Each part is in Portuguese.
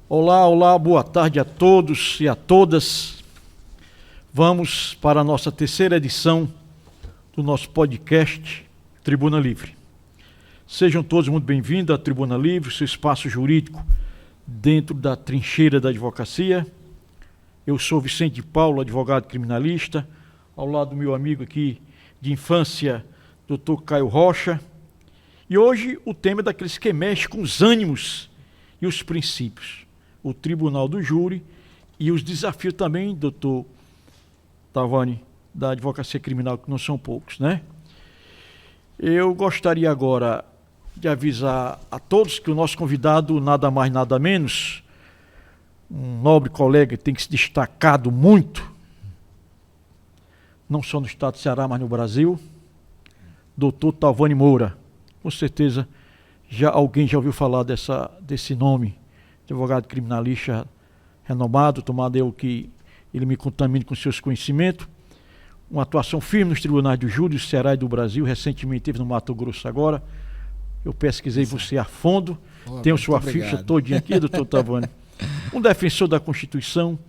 Olá, olá, boa tarde a todos e a todas. Vamos para a nossa terceira edição do nosso podcast Tribuna Livre. Sejam todos muito bem-vindos à Tribuna Livre, seu espaço jurídico dentro da trincheira da advocacia. Eu sou Vicente de Paulo, advogado criminalista, ao lado do meu amigo aqui de infância, Dr. Caio Rocha. E hoje o tema é daqueles que mexe com os ânimos e os princípios. O Tribunal do Júri e os desafios também, doutor Tavani, da advocacia criminal, que não são poucos, né? Eu gostaria agora de avisar a todos que o nosso convidado, nada mais, nada menos, um nobre colega que tem que se destacado muito, não só no estado do Ceará, mas no Brasil, doutor Tavani Moura. Com certeza alguém já ouviu falar desse nome, advogado criminalista renomado, tomado eu que ele me contamine com seus conhecimentos. Uma atuação firme nos tribunais do júri do Ceará e do Brasil, recentemente teve no Mato Grosso agora. Eu pesquisei você a fundo, tenho sua ficha todinha aqui, doutor Tavani. Um defensor da Constituição,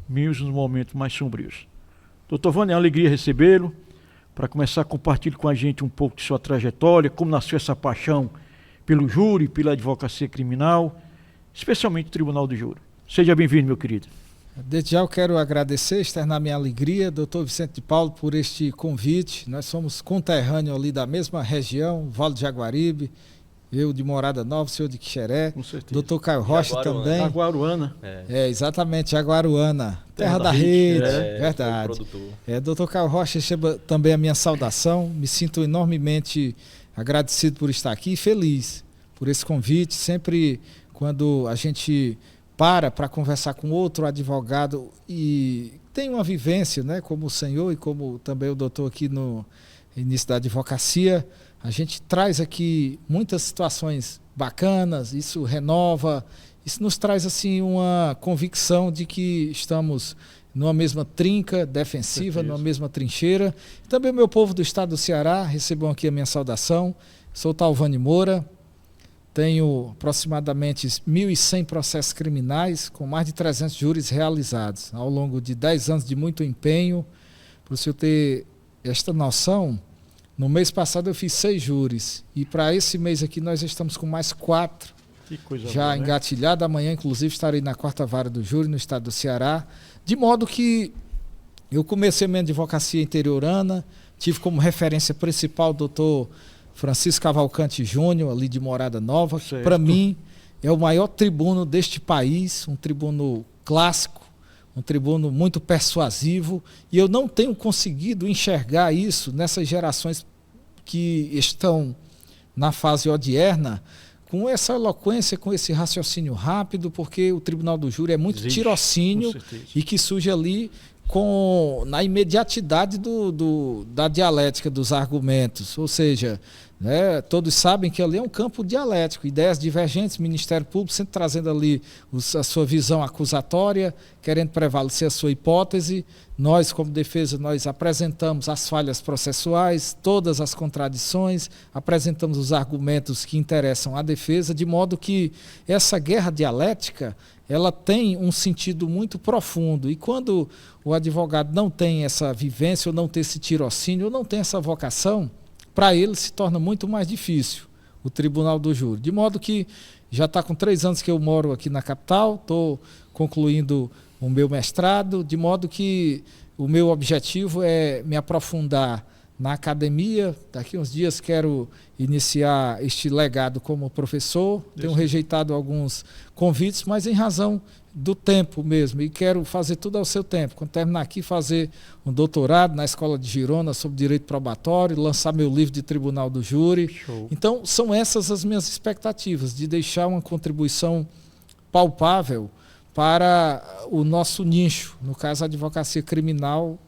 mesmo nos momentos mais sombrios. Doutor Tavani, é uma alegria recebê-lo, para começar a compartilhar com a gente um pouco de sua trajetória, como nasceu essa paixão pelo júri, pela advocacia criminal, especialmente o Tribunal do Júri. Seja bem-vindo, meu querido. Desde já eu quero agradecer, externar minha alegria, doutor Vicente de Paulo, por este convite. Nós somos conterrâneos ali da mesma região, Vale do Jaguaribe, eu de Morada Nova, o senhor de Quixeré, doutor Caio Rocha Jaguaruana. também. Jaguaruana. Exatamente, Jaguaruana, terra da rede, verdade. Doutor Caio Rocha, receba também a minha saudação, me sinto enormemente agradecido por estar aqui e feliz por esse convite. Sempre quando a gente para conversar com outro advogado e tem uma vivência, né, como o senhor e como também o doutor aqui no início da advocacia, a gente traz aqui muitas situações bacanas, isso renova, isso nos traz assim uma convicção de que estamos numa mesma trinca defensiva, numa mesma trincheira. Também o meu povo do estado do Ceará, recebam aqui a minha saudação. Sou Tavani Moura, tenho aproximadamente 1.100 processos criminais, com mais de 300 júris realizados, ao longo de 10 anos de muito empenho. Para o senhor ter esta noção, no mês passado eu fiz 6 júris, e para esse mês aqui nós estamos com mais 4, já engatilhado. Amanhã, inclusive, estarei na 4ª vara do júri no estado do Ceará, de modo que eu comecei minha advocacia interiorana, tive como referência principal o doutor Francisco Cavalcante Júnior, ali de Morada Nova, que para mim é o maior tribuno deste país, um tribuno clássico, um tribuno muito persuasivo, e eu não tenho conseguido enxergar isso nessas gerações que estão na fase odierna, com essa eloquência, com esse raciocínio rápido, porque o Tribunal do Júri é muito tirocínio e que surge ali na imediatidade da dialética dos argumentos, ou seja, né, todos sabem que ali é um campo dialético, ideias divergentes, Ministério Público sempre trazendo ali a sua visão acusatória, querendo prevalecer a sua hipótese. Nós, como defesa, nós apresentamos as falhas processuais, todas as contradições, apresentamos os argumentos que interessam à defesa, de modo que essa guerra dialética ela tem um sentido muito profundo, e quando o advogado não tem essa vivência, ou não tem esse tirocínio, ou não tem essa vocação, para ele se torna muito mais difícil o Tribunal do Júri. De modo que já está com 3 anos que eu moro aqui na capital, estou concluindo o meu mestrado, de modo que o meu objetivo é me aprofundar na academia. Daqui uns dias quero iniciar este legado como professor. Tenho rejeitado alguns convites, mas em razão do tempo mesmo, e quero fazer tudo ao seu tempo. Quando terminar aqui, fazer um doutorado na Escola de Girona sobre direito probatório, lançar meu livro de Tribunal do Júri. Show. Então, são essas as minhas expectativas, de deixar uma contribuição palpável para o nosso nicho, no caso a advocacia criminal,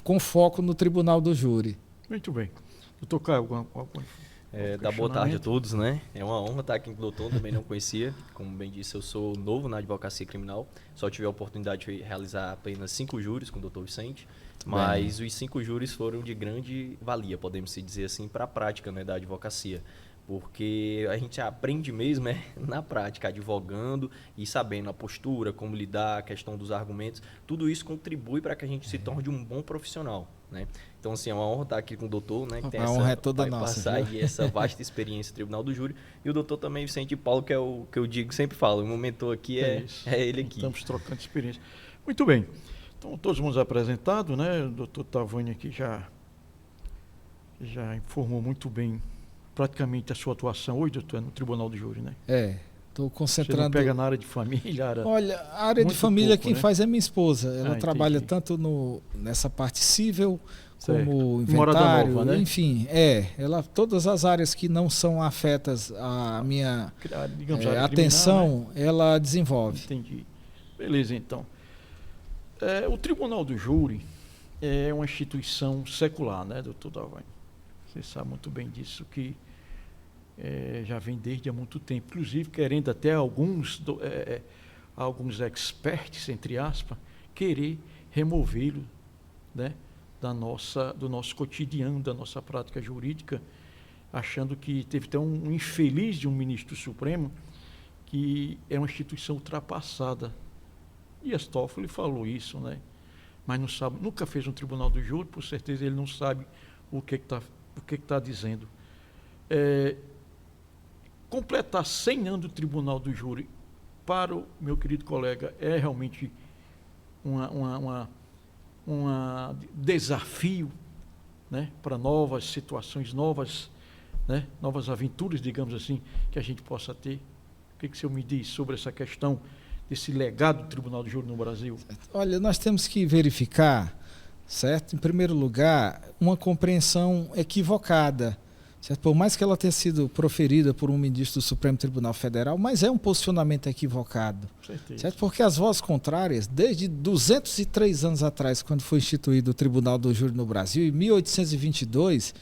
com foco no Tribunal do Júri. Muito bem. Doutor Caio, Dá boa tarde a todos, né? É uma honra estar aqui com o doutor, também não conhecia. Como bem disse, eu sou novo na advocacia criminal, só tive a oportunidade de realizar apenas 5 júris com o doutor Vicente, mas os 5 júris foram de grande valia, podemos dizer assim, para a prática, né, da advocacia. Porque a gente aprende mesmo na prática, advogando e sabendo a postura, como lidar, a questão dos argumentos. Tudo isso contribui para que a gente se torne um bom profissional, né? Então, assim, é uma honra estar aqui com o doutor, né? Que tem honra é toda nossa. Passar aí essa vasta experiência no Tribunal do Júri. E o doutor também, Vicente Paulo, que é o que eu digo, sempre falo, o meu mentor aqui é ele aqui. Estamos trocando experiência. Muito bem. Então, todos mundo apresentados, né? O doutor Tavani aqui já informou muito bem praticamente a sua atuação hoje, doutor, no Tribunal do Júri, né? Estou concentrando... Você não pega na área de família? Olha, a área de família pouco, quem faz é minha esposa. Ela trabalha entendi. Tanto nessa parte civil, certo. como inventário, Nova, né? enfim, todas as áreas que não são afetas à minha atenção, né? Ela desenvolve. Entendi. Beleza, então. O Tribunal do Júri é uma instituição secular, né, doutor Tavani? Você sabe muito bem disso, que já vem desde há muito tempo, inclusive querendo até alguns experts, entre aspas, querer removê-lo, né, do nosso cotidiano, da nossa prática jurídica, achando que teve até um infeliz de um ministro supremo que é uma instituição ultrapassada. Dias Toffoli falou isso, né? Mas não sabe, nunca fez um Tribunal do Júri, por certeza ele não sabe o que está dizendo. Completar 100 anos do Tribunal do Júri para o meu querido colega é realmente um desafio, né, para novas situações, novas aventuras, digamos assim, que a gente possa ter. O que o senhor me diz sobre essa questão desse legado do Tribunal do Júri no Brasil? Olha, nós temos que verificar, certo? Em primeiro lugar, uma compreensão equivocada, certo? Por mais que ela tenha sido proferida por um ministro do Supremo Tribunal Federal, mas é um posicionamento equivocado, certo? Porque as vozes contrárias, desde 203 anos atrás, quando foi instituído o Tribunal do Júri no Brasil, em 1822,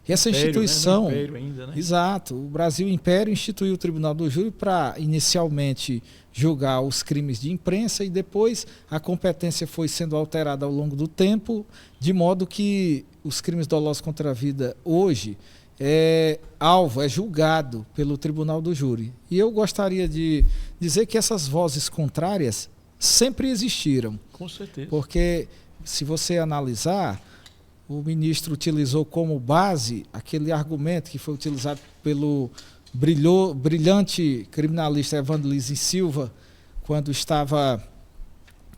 essa instituição, né? Império ainda, né? Exato, o Brasil Império instituiu o Tribunal do Júri para inicialmente julgar os crimes de imprensa e depois a competência foi sendo alterada ao longo do tempo, de modo que os crimes dolosos contra a vida hoje é julgado pelo Tribunal do Júri. E eu gostaria de dizer que essas vozes contrárias sempre existiram. Com certeza. Porque se você analisar, o ministro utilizou como base aquele argumento que foi utilizado pelo brilhante criminalista Evandro Lins e Silva, quando estava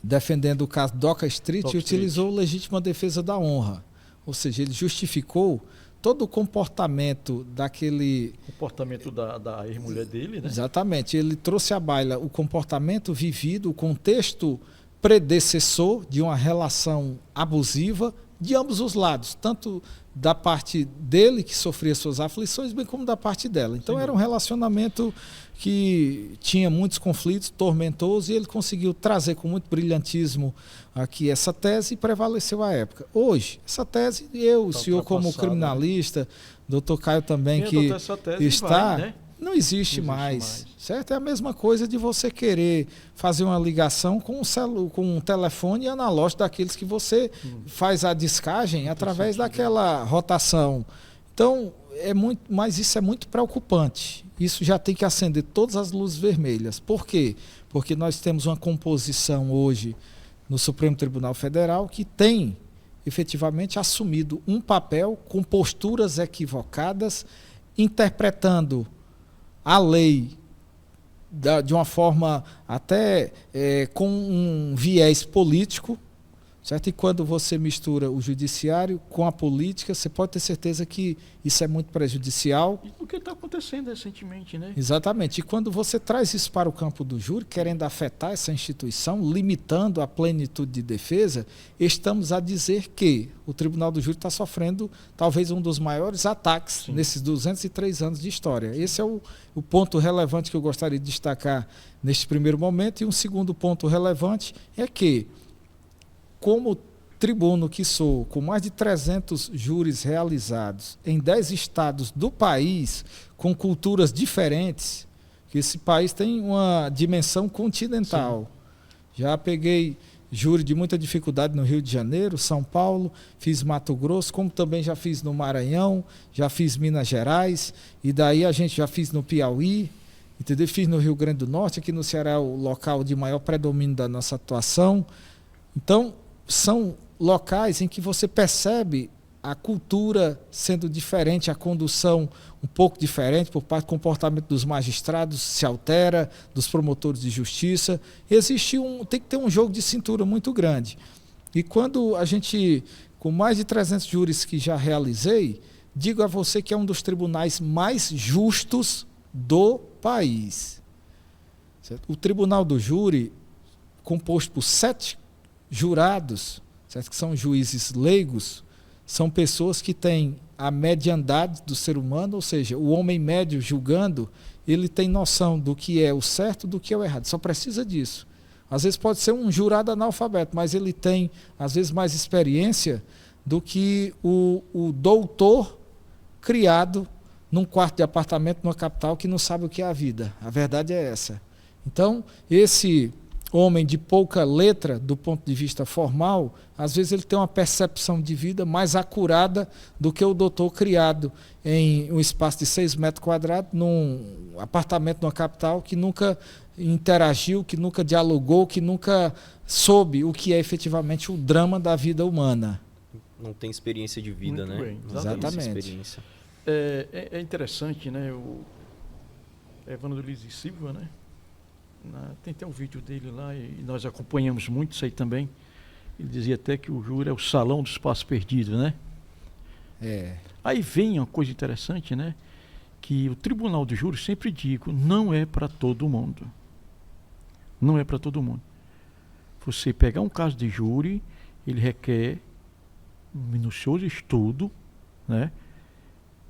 defendendo o caso Doca Street, e utilizou legítima defesa da honra. Ou seja, ele justificou todo o comportamento daquele... comportamento da ex-mulher dele, né? Exatamente. Ele trouxe à baila o comportamento vivido, o contexto predecessor de uma relação abusiva, de ambos os lados, tanto da parte dele, que sofria suas aflições, bem como da parte dela. Então era um relacionamento que tinha muitos conflitos, tormentoso, e ele conseguiu trazer com muito brilhantismo aqui essa tese e prevaleceu à época. Hoje, essa tese, o senhor como criminalista, doutor Caio também, que está... Né? Não existe mais, certo? É a mesma coisa de você querer fazer uma ligação com um telefone analógico daqueles que você faz a discagem através daquela rotação. Então, mas isso é muito preocupante. Isso já tem que acender todas as luzes vermelhas. Por quê? Porque nós temos uma composição hoje no Supremo Tribunal Federal que tem efetivamente assumido um papel com posturas equivocadas, interpretando a lei de uma forma até com um viés político, certo? E quando você mistura o judiciário com a política, você pode ter certeza que isso é muito prejudicial. E o que está acontecendo recentemente, né? Exatamente. E quando você traz isso para o campo do júri, querendo afetar essa instituição, limitando a plenitude de defesa, estamos a dizer que o Tribunal do Júri está sofrendo talvez um dos maiores ataques nesses 203 anos de história. Esse é o ponto relevante que eu gostaria de destacar neste primeiro momento. E um segundo ponto relevante é que, como tribuno que sou, com mais de 300 júris realizados em 10 estados do país, com culturas diferentes, que esse país tem uma dimensão continental. Sim. Já peguei júri de muita dificuldade no Rio de Janeiro, São Paulo, fiz Mato Grosso, como também já fiz no Maranhão, já fiz Minas Gerais, e daí a gente já fiz no Piauí, entendeu? Fiz no Rio Grande do Norte, aqui no Ceará é o local de maior predomínio da nossa atuação. Então, são locais em que você percebe a cultura sendo diferente, a condução um pouco diferente, por parte do comportamento dos magistrados se altera, dos promotores de justiça. Tem que ter um jogo de cintura muito grande. E quando a gente, com mais de 300 júris que já realizei, digo a você que é um dos tribunais mais justos do país. Certo? O Tribunal do Júri, composto por 7 jurados, certo? Que são juízes leigos, são pessoas que têm a mediandade do ser humano, ou seja, o homem médio julgando, ele tem noção do que é o certo, do que é o errado. Só precisa disso. Às vezes pode ser um jurado analfabeto, mas ele tem, às vezes, mais experiência do que o doutor criado num quarto de apartamento numa capital que não sabe o que é a vida. A verdade é essa. Então, esse homem de pouca letra, do ponto de vista formal, às vezes ele tem uma percepção de vida mais acurada do que o doutor criado em um espaço de 6 metros quadrados, num apartamento numa capital, que nunca interagiu, que nunca dialogou, que nunca soube o que é efetivamente o drama da vida humana. Não tem experiência de vida, muito né? Bem, exatamente. É interessante, né? O Evandro Liz e Silva, né? Tem até um vídeo dele lá e nós acompanhamos muito isso aí também. Ele dizia até que o júri é o salão do espaço perdido, né? Aí vem uma coisa interessante, né? Que o Tribunal do Júri, sempre digo, não é para todo mundo. Não é para todo mundo. Você pegar um caso de júri, ele requer um minucioso estudo, né?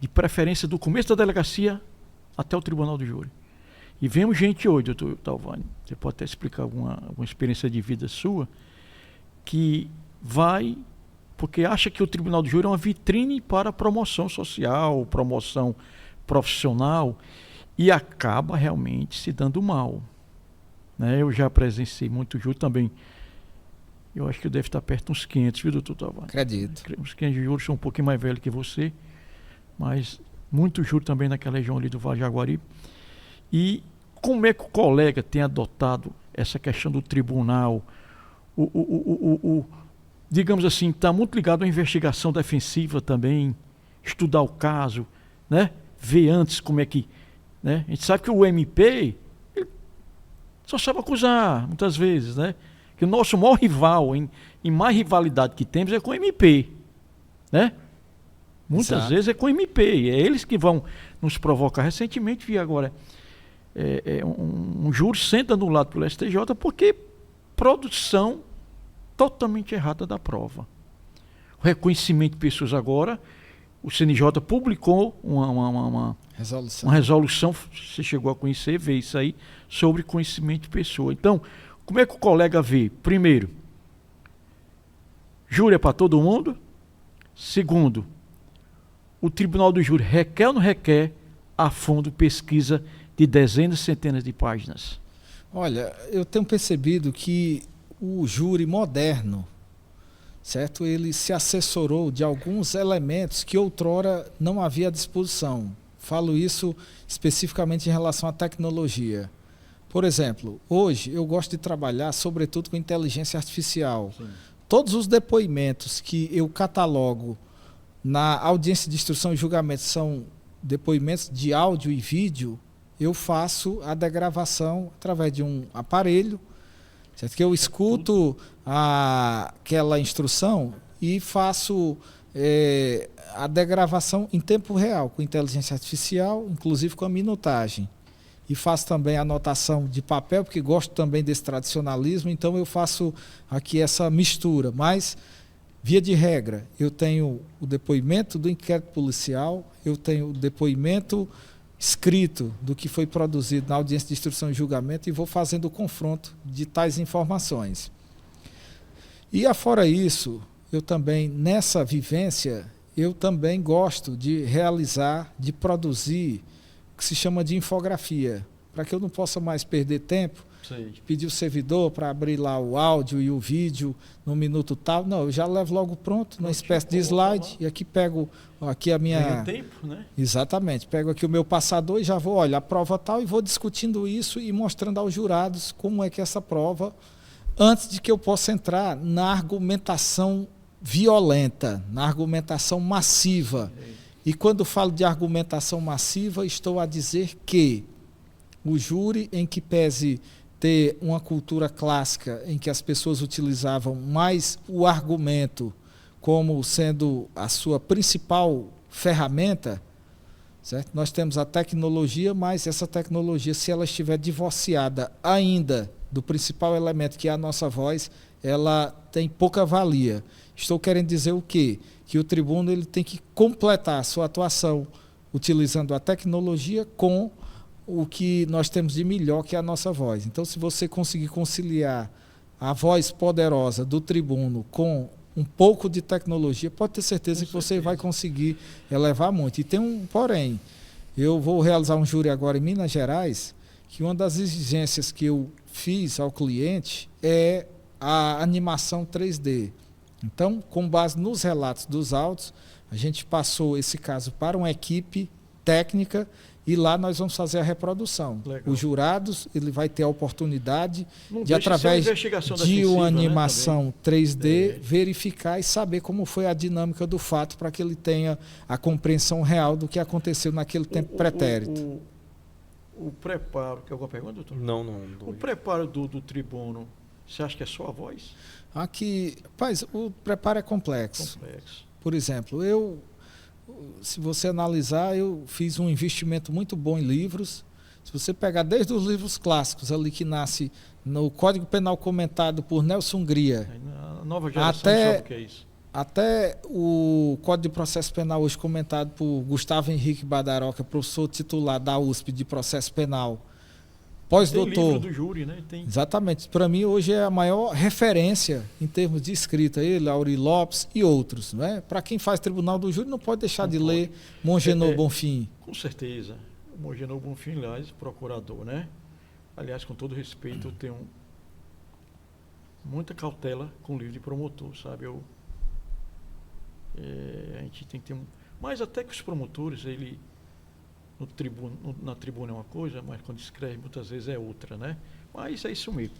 De preferência do começo da delegacia até o Tribunal do Júri. E vemos gente hoje, doutor Talvani, você pode até explicar alguma experiência de vida sua, que vai, porque acha que o Tribunal do Júri é uma vitrine para promoção social, promoção profissional, e acaba realmente se dando mal. Né? Eu já presenciei muito júri também. Eu acho que eu deve estar perto de uns 500, viu, doutor Talvani? Acredito. Uns 500 de júri, sou um pouquinho mais velho que você, mas muito júri também naquela região ali do Vale do Jaguari. E como é que o colega tem adotado essa questão do tribunal? Digamos assim, está muito ligado à investigação defensiva também, estudar o caso, né? Ver antes como é que... Né? A gente sabe que o MP só sabe acusar, muitas vezes, né? Que o nosso maior rival, em mais rivalidade que temos, é com o MP, né? Muitas vezes é com o MP, é eles que vão nos provocar. Recentemente vi agora... um júri sendo anulado pelo STJ porque produção totalmente errada da prova. O reconhecimento de pessoas agora, o CNJ publicou uma resolução, você chegou a conhecer, ver isso aí, sobre conhecimento de pessoa. Então, como é que o colega vê? Primeiro, júri é para todo mundo. Segundo, o Tribunal do Júri requer ou não requer a fundo pesquisa de dezenas, centenas de páginas? Olha, eu tenho percebido que o júri moderno, certo? Ele se assessorou de alguns elementos que outrora não havia à disposição. Falo isso especificamente em relação à tecnologia. Por exemplo, hoje eu gosto de trabalhar sobretudo com inteligência artificial. Sim. Todos os depoimentos que eu catalogo na audiência de instrução e julgamento são depoimentos de áudio e vídeo. Eu faço a degravação através de um aparelho, certo? Que eu escuto aquela instrução e faço a degravação em tempo real, com inteligência artificial, inclusive com a minutagem. E faço também a anotação de papel, porque gosto também desse tradicionalismo, então eu faço aqui essa mistura. Mas, via de regra, eu tenho o depoimento do inquérito policial, eu tenho o depoimento escrito do que foi produzido na audiência de instrução e julgamento e vou fazendo o confronto de tais informações. E afora isso, eu também, nessa vivência, eu também gosto de realizar, de produzir o que se chama de infografia, para que eu não possa mais perder tempo pedir o servidor para abrir lá o áudio e o vídeo no minuto tal. Não, eu já levo logo pronto, numa espécie de slide, e aqui pego aqui a minha... Ganha tempo, né? Exatamente. Pego aqui o meu passador e já vou, olha, a prova tal, e vou discutindo isso e mostrando aos jurados como é que essa prova, antes de que eu possa entrar na argumentação violenta, na argumentação massiva. E quando falo de argumentação massiva, estou a dizer que o júri, em que pese ter uma cultura clássica em que as pessoas utilizavam mais o argumento como sendo a sua principal ferramenta, certo? Nós temos a tecnologia, mas essa tecnologia, se ela estiver divorciada ainda do principal elemento, que é a nossa voz, ela tem pouca valia. Estou querendo dizer o quê? Que o tribuno ele tem que completar a sua atuação utilizando a tecnologia com o que nós temos de melhor, que é a nossa voz. Então, se você conseguir conciliar a voz poderosa do tribuno com um pouco de tecnologia, pode ter certeza que você vai conseguir elevar muito. E tem um porém. Eu vou realizar um júri agora em Minas Gerais, que uma das exigências que eu fiz ao cliente é a animação 3D. Então, com base nos relatos dos autos, a gente passou esse caso para uma equipe técnica e lá nós vamos fazer a reprodução. Legal. Os jurados, ele vai ter a oportunidade de, através de uma animação, né, 3D, verificar e saber como foi a dinâmica do fato, para que ele tenha a compreensão real do que aconteceu naquele tempo pretérito. O preparo, quer alguma pergunta, doutor? Não. O preparo do tribuno, você acha que é só a voz? Aqui, rapaz, o preparo é complexo. Por exemplo, se você analisar, eu fiz um investimento muito bom em livros. Se você pegar desde os livros clássicos, ali que nasce no Código Penal comentado por Nelson Hungria, a nova geração sabe o que é isso. Até o Código de Processo Penal hoje comentado por Gustavo Henrique Badaroca, professor titular da USP de Processo Penal, pós-doutor. Tem livro do júri, né? Tem. Exatamente. Para mim, hoje é a maior referência em termos de escrita. Ele, Auri Lopes e outros. Né? Para quem faz tribunal do júri, não pode deixar de ler Mongenor Bonfim. Com certeza. Mongenor Bonfim, aliás, procurador, né? Aliás, com todo respeito, eu tenho muita cautela com o livro de promotor, sabe? A gente tem que ter mas até que os promotores, ele... na tribuna é uma coisa, mas quando escreve muitas vezes é outra, né? Mas é isso mesmo.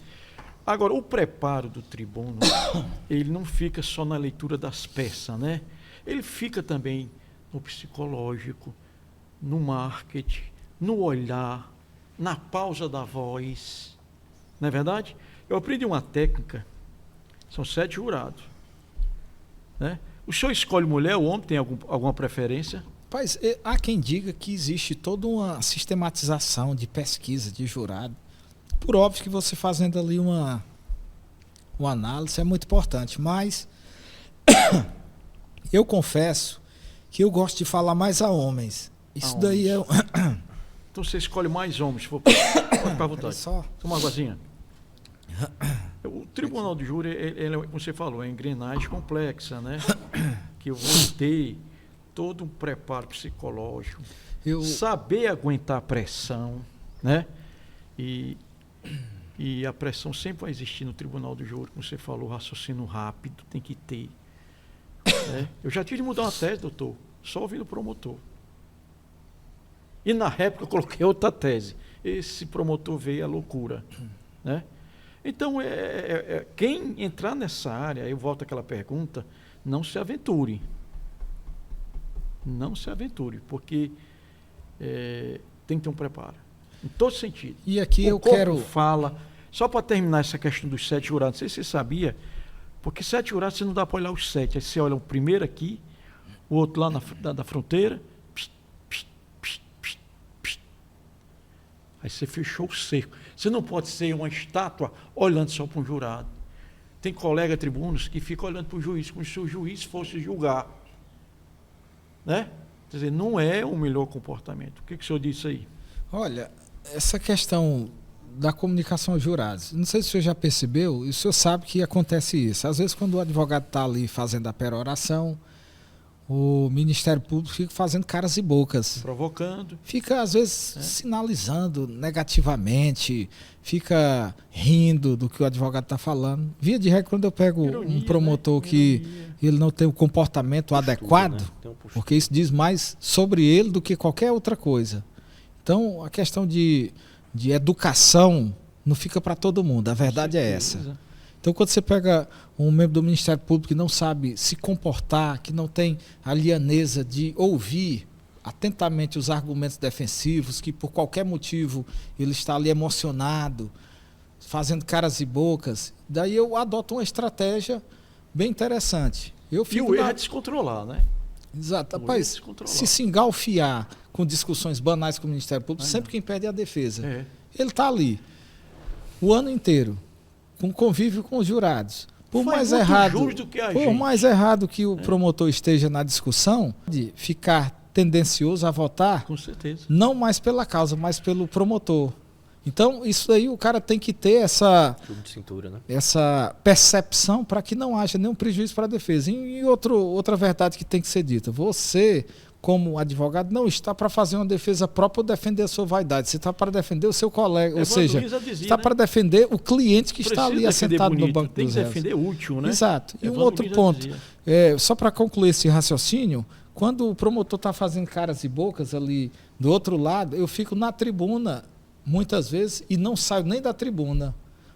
Agora, o preparo do tribuno, ele não fica só na leitura das peças, né? Ele fica também no psicológico, no marketing, no olhar, na pausa da voz. Não é verdade? Eu aprendi uma técnica, são 7 jurados, né? O senhor escolhe mulher ou homem, tem alguma preferência? Rapaz, há quem diga que existe toda uma sistematização de pesquisa de jurado. Por óbvio que você fazendo ali uma análise é muito importante, mas eu confesso que eu gosto de falar mais a homens. Isso daí é... Então você escolhe mais homens, se for pode ficar à vontade. Só uma aguazinha. O tribunal do júri, ele, como você falou, é uma engrenagem complexa, né? Que eu vou ter todo um preparo psicológico, saber aguentar a pressão, né? E a pressão sempre vai existir no tribunal do júri, como você falou, raciocínio rápido tem que ter. Né? Eu já tive de mudar uma tese, doutor, só ouvindo o promotor. E na época eu coloquei outra tese. Esse promotor veio à loucura, né? Então, quem entrar nessa área, eu volto àquela pergunta, não se aventure. Não se aventure, porque tem que ter um preparo. Em todo sentido. E aqui eu quero... fala, só para terminar essa questão dos 7 jurados, não sei se você sabia, porque 7 jurados você não dá para olhar os 7. Aí você olha o primeiro aqui, o outro lá da fronteira, aí você fechou o cerco. Você não pode ser uma estátua olhando só para um jurado. Tem colega tribunos que ficam olhando para o juiz, como se o juiz fosse julgar. Né? Quer dizer, não é o melhor comportamento. O que o senhor disse aí? Olha, essa questão da comunicação aos jurados, não sei se o senhor já percebeu, e o senhor sabe que acontece isso. Às vezes, quando o advogado está ali fazendo a peroração, o Ministério Público fica fazendo caras e bocas. Provocando. Fica, às vezes, sinalizando negativamente, fica rindo do que o advogado está falando. Via de regra, quando eu pego um promotor, né? Que ele não tem o comportamento adequado, né? Porque isso diz mais sobre ele do que qualquer outra coisa. Então, a questão de educação não fica para todo mundo. A verdade é essa. Então, quando você pega um membro do Ministério Público que não sabe se comportar, que não tem a lianeza de ouvir atentamente os argumentos defensivos, que por qualquer motivo ele está ali emocionado, fazendo caras e bocas, daí eu adoto uma estratégia bem interessante. E o erro é descontrolar, né? Exato. Rapaz, se engalfiar com discussões banais com o Ministério Público, sempre quem perde é a defesa. Ele está ali o ano inteiro, com convívio com os jurados. Por mais errado que o promotor esteja na discussão, de ficar tendencioso a votar, com certeza, não mais pela causa, mas pelo promotor. Então, isso aí o cara tem que ter essa percepção para que não haja nenhum prejuízo para a defesa. E outra verdade que tem que ser dita: você, como advogado, não está para fazer uma defesa própria ou defender a sua vaidade. Você está para defender o seu colega, ou seja, está para defender o cliente que está ali assentado no banco dos réus. Tem que defender útil, né? Exato. E um outro ponto, só para concluir esse raciocínio, quando o promotor está fazendo caras e bocas ali do outro lado, eu fico na tribuna muitas vezes e não saio nem da tribuna,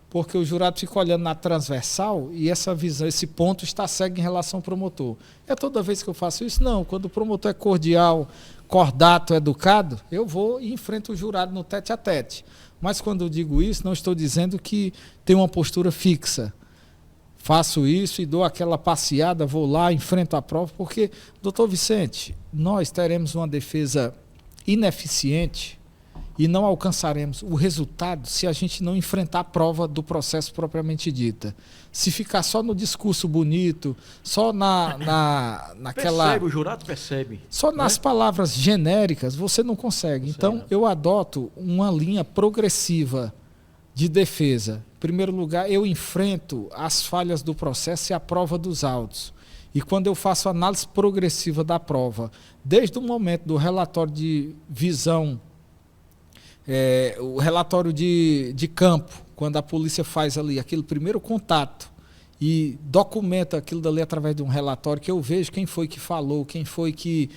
porque o jurado fica olhando na transversal e essa visão, esse ponto está cego em relação ao promotor. É toda vez que eu faço isso? Não. Quando o promotor é cordial, cordato, educado, eu vou e enfrento o jurado no tete a tete. Mas quando eu digo isso, não estou dizendo que tem uma postura fixa. Faço isso e dou aquela passeada, vou lá, enfrento a prova, porque, doutor Vicente, nós teremos uma defesa ineficiente e não alcançaremos o resultado se a gente não enfrentar a prova do processo propriamente dita. Se ficar só no discurso bonito, só naquela... Percebe, o jurado percebe. Só nas palavras genéricas, você não consegue. Então, eu adoto uma linha progressiva de defesa. Em primeiro lugar, eu enfrento as falhas do processo e a prova dos autos. E quando eu faço análise progressiva da prova, desde o momento do relatório de visão, o relatório de campo, quando a polícia faz ali aquele primeiro contato e documenta aquilo dali através de um relatório, que eu vejo quem foi que falou, quem foi que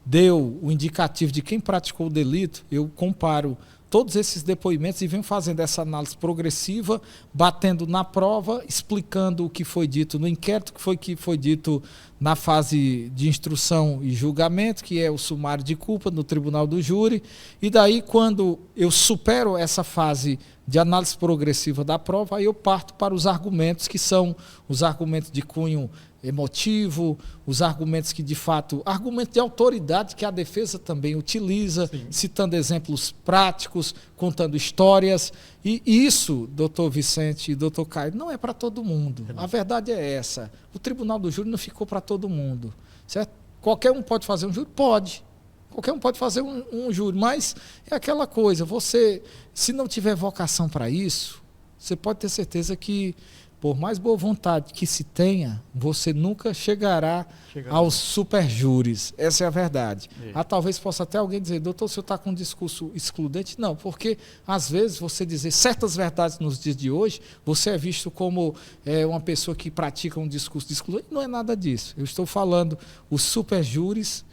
deu o indicativo de quem praticou o delito, eu comparo todos esses depoimentos e venho fazendo essa análise progressiva, batendo na prova, explicando o que foi dito no inquérito, o que foi dito na fase de instrução e julgamento, que é o sumário de culpa no tribunal do júri. E daí, quando eu supero essa fase de análise progressiva da prova, aí eu parto para os argumentos, que são os argumentos de cunho emotivo, os argumentos que, de fato, argumentos de autoridade que a defesa também utiliza, citando exemplos práticos, contando histórias. E isso, doutor Vicente e doutor Caio, não é para todo mundo. A verdade é essa. O tribunal do júri não ficou para todo mundo. Certo? Qualquer um pode fazer um júri? Pode. Qualquer um pode fazer um júri, mas é aquela coisa, você, se não tiver vocação para isso, você pode ter certeza que, por mais boa vontade que se tenha, você nunca chegará aos superjúris. Essa é a verdade. Talvez possa até alguém dizer: doutor, o senhor está com um discurso excludente? Não, porque às vezes você dizer certas verdades nos dias de hoje, você é visto como uma pessoa que pratica um discurso de excludente. Não é nada disso. Eu estou falando, os superjúris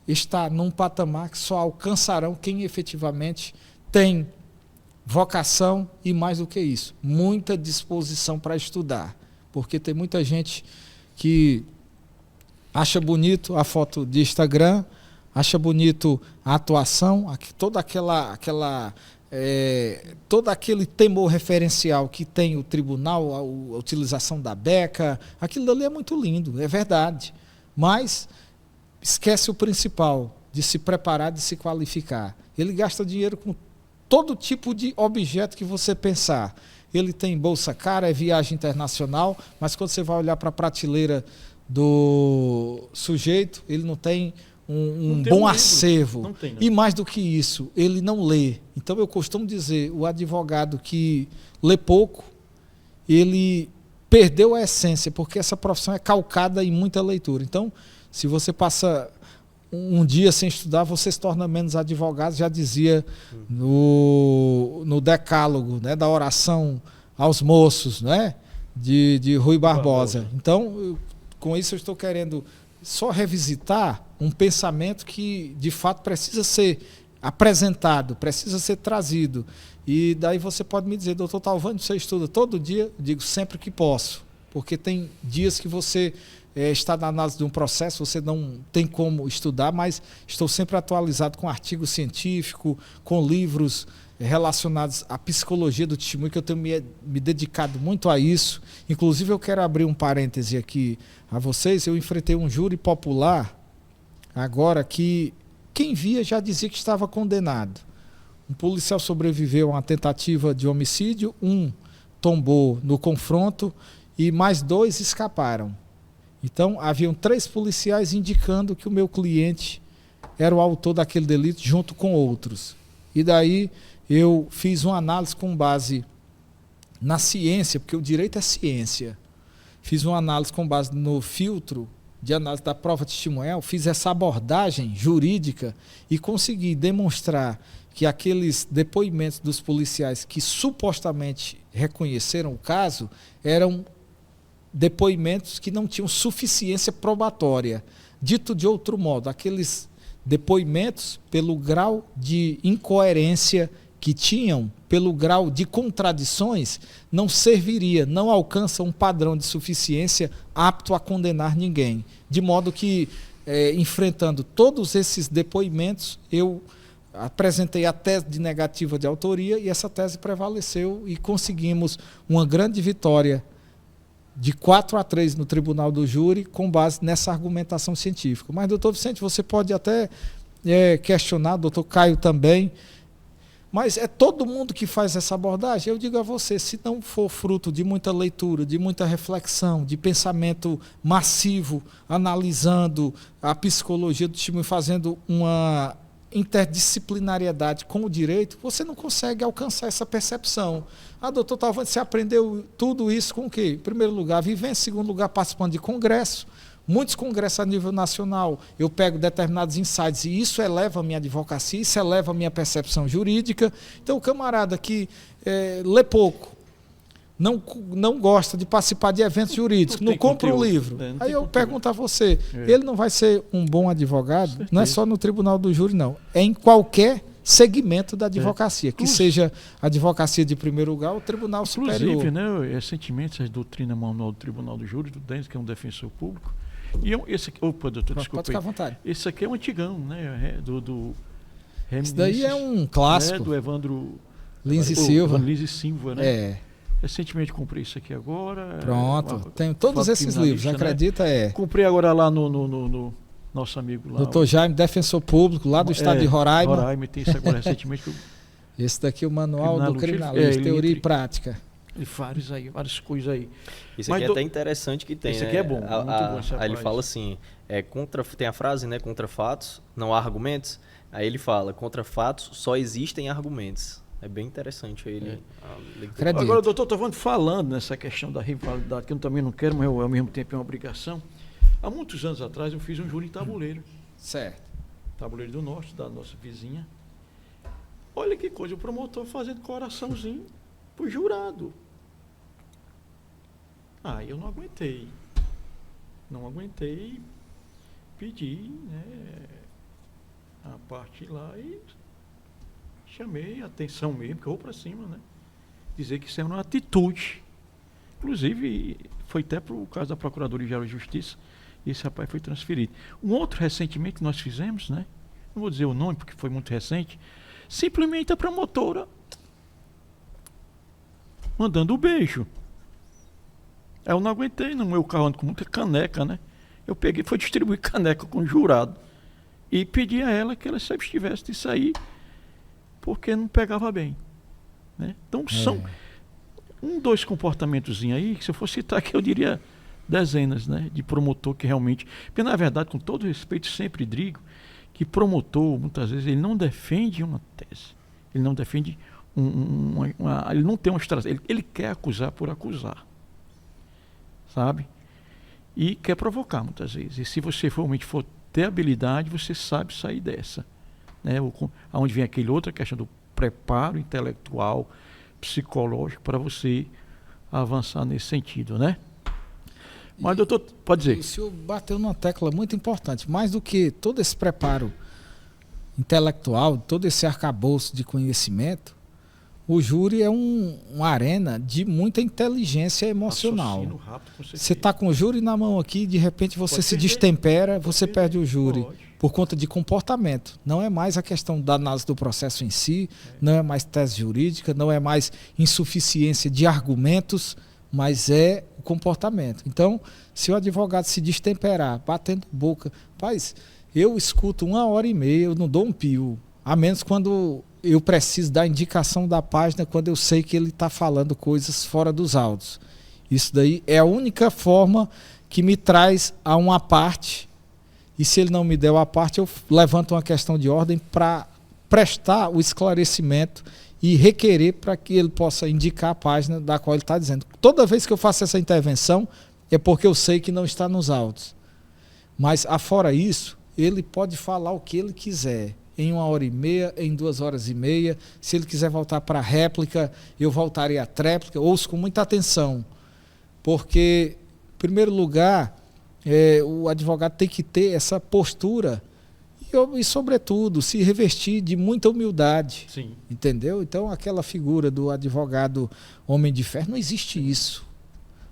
está num patamar que só alcançarão quem efetivamente tem vocação e, mais do que isso, muita disposição para estudar. Porque tem muita gente que acha bonito a foto de Instagram, acha bonito a atuação, todo aquele temor referencial que tem o tribunal, a utilização da beca, aquilo ali é muito lindo, é verdade. Mas esquece o principal, de se preparar, de se qualificar. Ele gasta dinheiro com todo tipo de objeto que você pensar. Ele tem bolsa cara, é viagem internacional, mas quando você vai olhar para a prateleira do sujeito, ele não tem um bom acervo. Não tem, não. E mais do que isso, ele não lê. Então eu costumo dizer, o advogado que lê pouco, ele perdeu a essência, porque essa profissão é calcada em muita leitura. Então, Se você passa um dia sem estudar, você se torna menos advogado, já dizia no decálogo, né, da oração aos moços, né, de Rui Barbosa. Então, com isso eu estou querendo só revisitar um pensamento que de fato precisa ser apresentado, precisa ser trazido. E daí você pode me dizer, doutor Talvânio, você estuda todo dia? Eu digo sempre que posso, porque tem dias que você está na análise de um processo, você não tem como estudar, mas estou sempre atualizado com artigo científico, com livros relacionados à psicologia do testemunho, que eu tenho me dedicado muito a isso. Inclusive, eu quero abrir um parêntese aqui a vocês. Eu enfrentei um júri popular agora que quem via já dizia que estava condenado. Um policial sobreviveu a uma tentativa de homicídio, um tombou no confronto e mais 2 escaparam. Então, haviam 3 policiais indicando que o meu cliente era o autor daquele delito junto com outros. E daí eu fiz uma análise com base na ciência, porque o direito é ciência. Fiz uma análise com base no filtro de análise da prova testemunhal, fiz essa abordagem jurídica e consegui demonstrar que aqueles depoimentos dos policiais que supostamente reconheceram o caso eram depoimentos que não tinham suficiência probatória. Dito de outro modo, aqueles depoimentos, pelo grau de incoerência que tinham, pelo grau de contradições, não serviria, não alcança um padrão de suficiência apto a condenar ninguém. De modo que, enfrentando todos esses depoimentos, eu apresentei a tese de negativa de autoria e essa tese prevaleceu e conseguimos uma grande vitória de 4-3 no tribunal do júri com base nessa argumentação científica. Mas, doutor Vicente, você pode até questionar, doutor Caio também, mas é todo mundo que faz essa abordagem? Eu digo a você, se não for fruto de muita leitura, de muita reflexão, de pensamento massivo, analisando a psicologia do testemunho, fazendo uma interdisciplinariedade com o direito, você não consegue alcançar essa percepção. Doutor Talvânio, você aprendeu tudo isso com o quê? Em primeiro lugar, vivendo. Em segundo lugar, participando de congresso. Muitos congressos a nível nacional, eu pego determinados insights e isso eleva a minha advocacia, isso eleva a minha percepção jurídica. Então, o camarada que lê pouco, não gosta de participar de eventos jurídicos, não compra um livro. Aí eu pergunto a você, ele não vai ser um bom advogado? Não é só no tribunal do júri, não. É em qualquer segmento da advocacia, que seja a advocacia de primeiro lugar ou tribunal superior. Inclusive, né, recentemente, a doutrina manual do Tribunal do Júri, do Denis, que é um defensor público, e esse aqui, opa, doutor, desculpa. Pode ficar à vontade. Esse aqui é um antigão, né, do esse daí é um clássico. Né, do Evandro Lins e Silva. Lins e Silva, né? Recentemente comprei isso aqui agora. Pronto, tenho todos esses livros, acredita? Né? Comprei agora lá no nosso amigo lá. Doutor Jaime, defensor público, lá do estado de Roraima. Roraima, tem isso agora recentemente. Esse daqui é o manual do criminalista, teoria e prática. E várias coisas aí. Isso aqui é até interessante que tem. Esse aqui é bom, muito bom. Aí ele fala assim, tem a frase, né, contra fatos, não há argumentos. Aí ele fala, contra fatos só existem argumentos. É bem interessante ele. Agora, doutor, estou falando nessa questão da rivalidade, que eu também não quero, mas ao mesmo tempo é uma obrigação. Há muitos anos atrás eu fiz um júri em Tabuleiro. Certo. Tabuleiro do Norte, da nossa vizinha. Olha que coisa, o promotor fazendo coraçãozinho pro jurado. Eu não aguentei. Pedi, né, a parte lá e chamei a atenção mesmo, que eu vou para cima, né? Dizer que isso é uma atitude. Inclusive, foi até para o caso da Procuradoria-Geral de Justiça, e esse rapaz foi transferido. Um outro recentemente que nós fizemos, né? Não vou dizer o nome porque foi muito recente, simplesmente a promotora mandando o beijo. Aí eu não aguentei, no meu carro ando com muita caneca, né? Eu peguei, foi distribuir caneca com o jurado e pedi a ela que ela se abstivesse disso aí, porque não pegava bem, né? Então são dois comportamentos aí, que se eu for citar aqui eu diria dezenas, né, de promotor que realmente, porque na verdade, com todo respeito, sempre digo que promotor, muitas vezes, ele não defende uma tese, ele não defende ele não tem uma estratégia, ele quer acusar por acusar, sabe? e quer provocar muitas vezes. E se você realmente for ter habilidade, você sabe sair dessa. Né? Onde vem aquele outra questão do preparo intelectual, psicológico, para você avançar nesse sentido, né? Mas, doutor, pode dizer. O senhor bateu numa tecla muito importante. Mais do que todo esse preparo intelectual, todo esse arcabouço de conhecimento, o júri é uma arena de muita inteligência emocional. Rápido, você está com o júri na mão aqui, de repente você se destempera, você perde o júri. Por conta de comportamento. Não é mais a questão da análise do processo em si, não é mais tese jurídica, não é mais insuficiência de argumentos, mas é o comportamento. Então, se o advogado se destemperar, batendo boca, rapaz, eu escuto 1h30, eu não dou um pio, a menos quando eu preciso da indicação da página, quando eu sei que ele está falando coisas fora dos autos. Isso daí é a única forma que me traz a uma parte, e se ele não me der a parte, eu levanto uma questão de ordem para prestar o esclarecimento e requerer para que ele possa indicar a página da qual ele está dizendo. Toda vez que eu faço essa intervenção, é porque eu sei que não está nos autos. Mas, afora isso, ele pode falar o que ele quiser, em 1h30, em 2h30. Se ele quiser voltar para a réplica, eu voltarei à tréplica. Ouço com muita atenção, porque, em primeiro lugar, o advogado tem que ter essa postura e, sobretudo, se revestir de muita humildade. Sim. Entendeu? Então, aquela figura do advogado homem de ferro, não existe isso.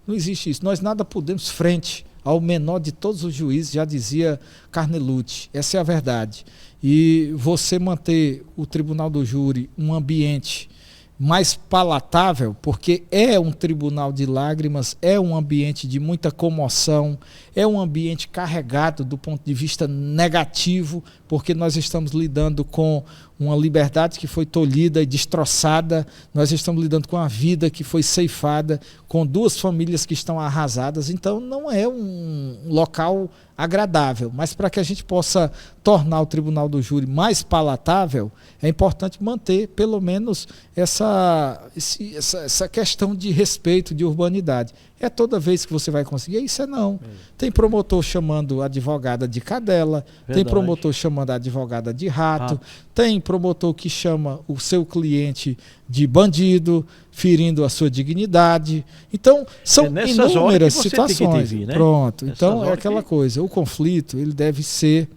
Não existe isso. Nós nada podemos frente ao menor de todos os juízes, já dizia Carnelucci. Essa é a verdade. E você manter o tribunal do júri um ambiente mais palatável, porque é um tribunal de lágrimas, é um ambiente de muita comoção, é um ambiente carregado do ponto de vista negativo, porque nós estamos lidando com uma liberdade que foi tolhida e destroçada, nós estamos lidando com a vida que foi ceifada, com duas famílias que estão arrasadas. Então não é um local agradável, mas para que a gente possa tornar o tribunal do júri mais palatável, é importante manter pelo menos essa questão de respeito, de urbanidade. É toda vez que você vai conseguir, isso não. Tem promotor chamando a advogada de cadela, tem promotor chamando a advogada de rato, tem promotor que chama o seu cliente de bandido, ferindo a sua dignidade. Então, são inúmeras situações. Né? Pronto. Então, é aquela coisa. O conflito ele deve ser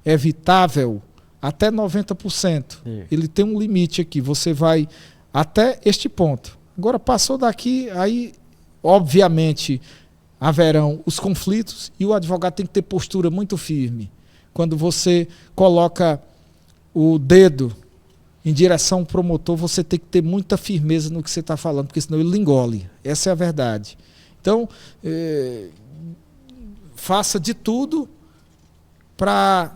evitável até 90%. Ele tem um limite aqui. Você vai até este ponto. Agora, passou daqui, aí, obviamente, haverão os conflitos e o advogado tem que ter postura muito firme. Quando você coloca o dedo em direção ao promotor, você tem que ter muita firmeza no que você está falando, porque senão ele lhe engole. Essa é a verdade. Então, faça de tudo para...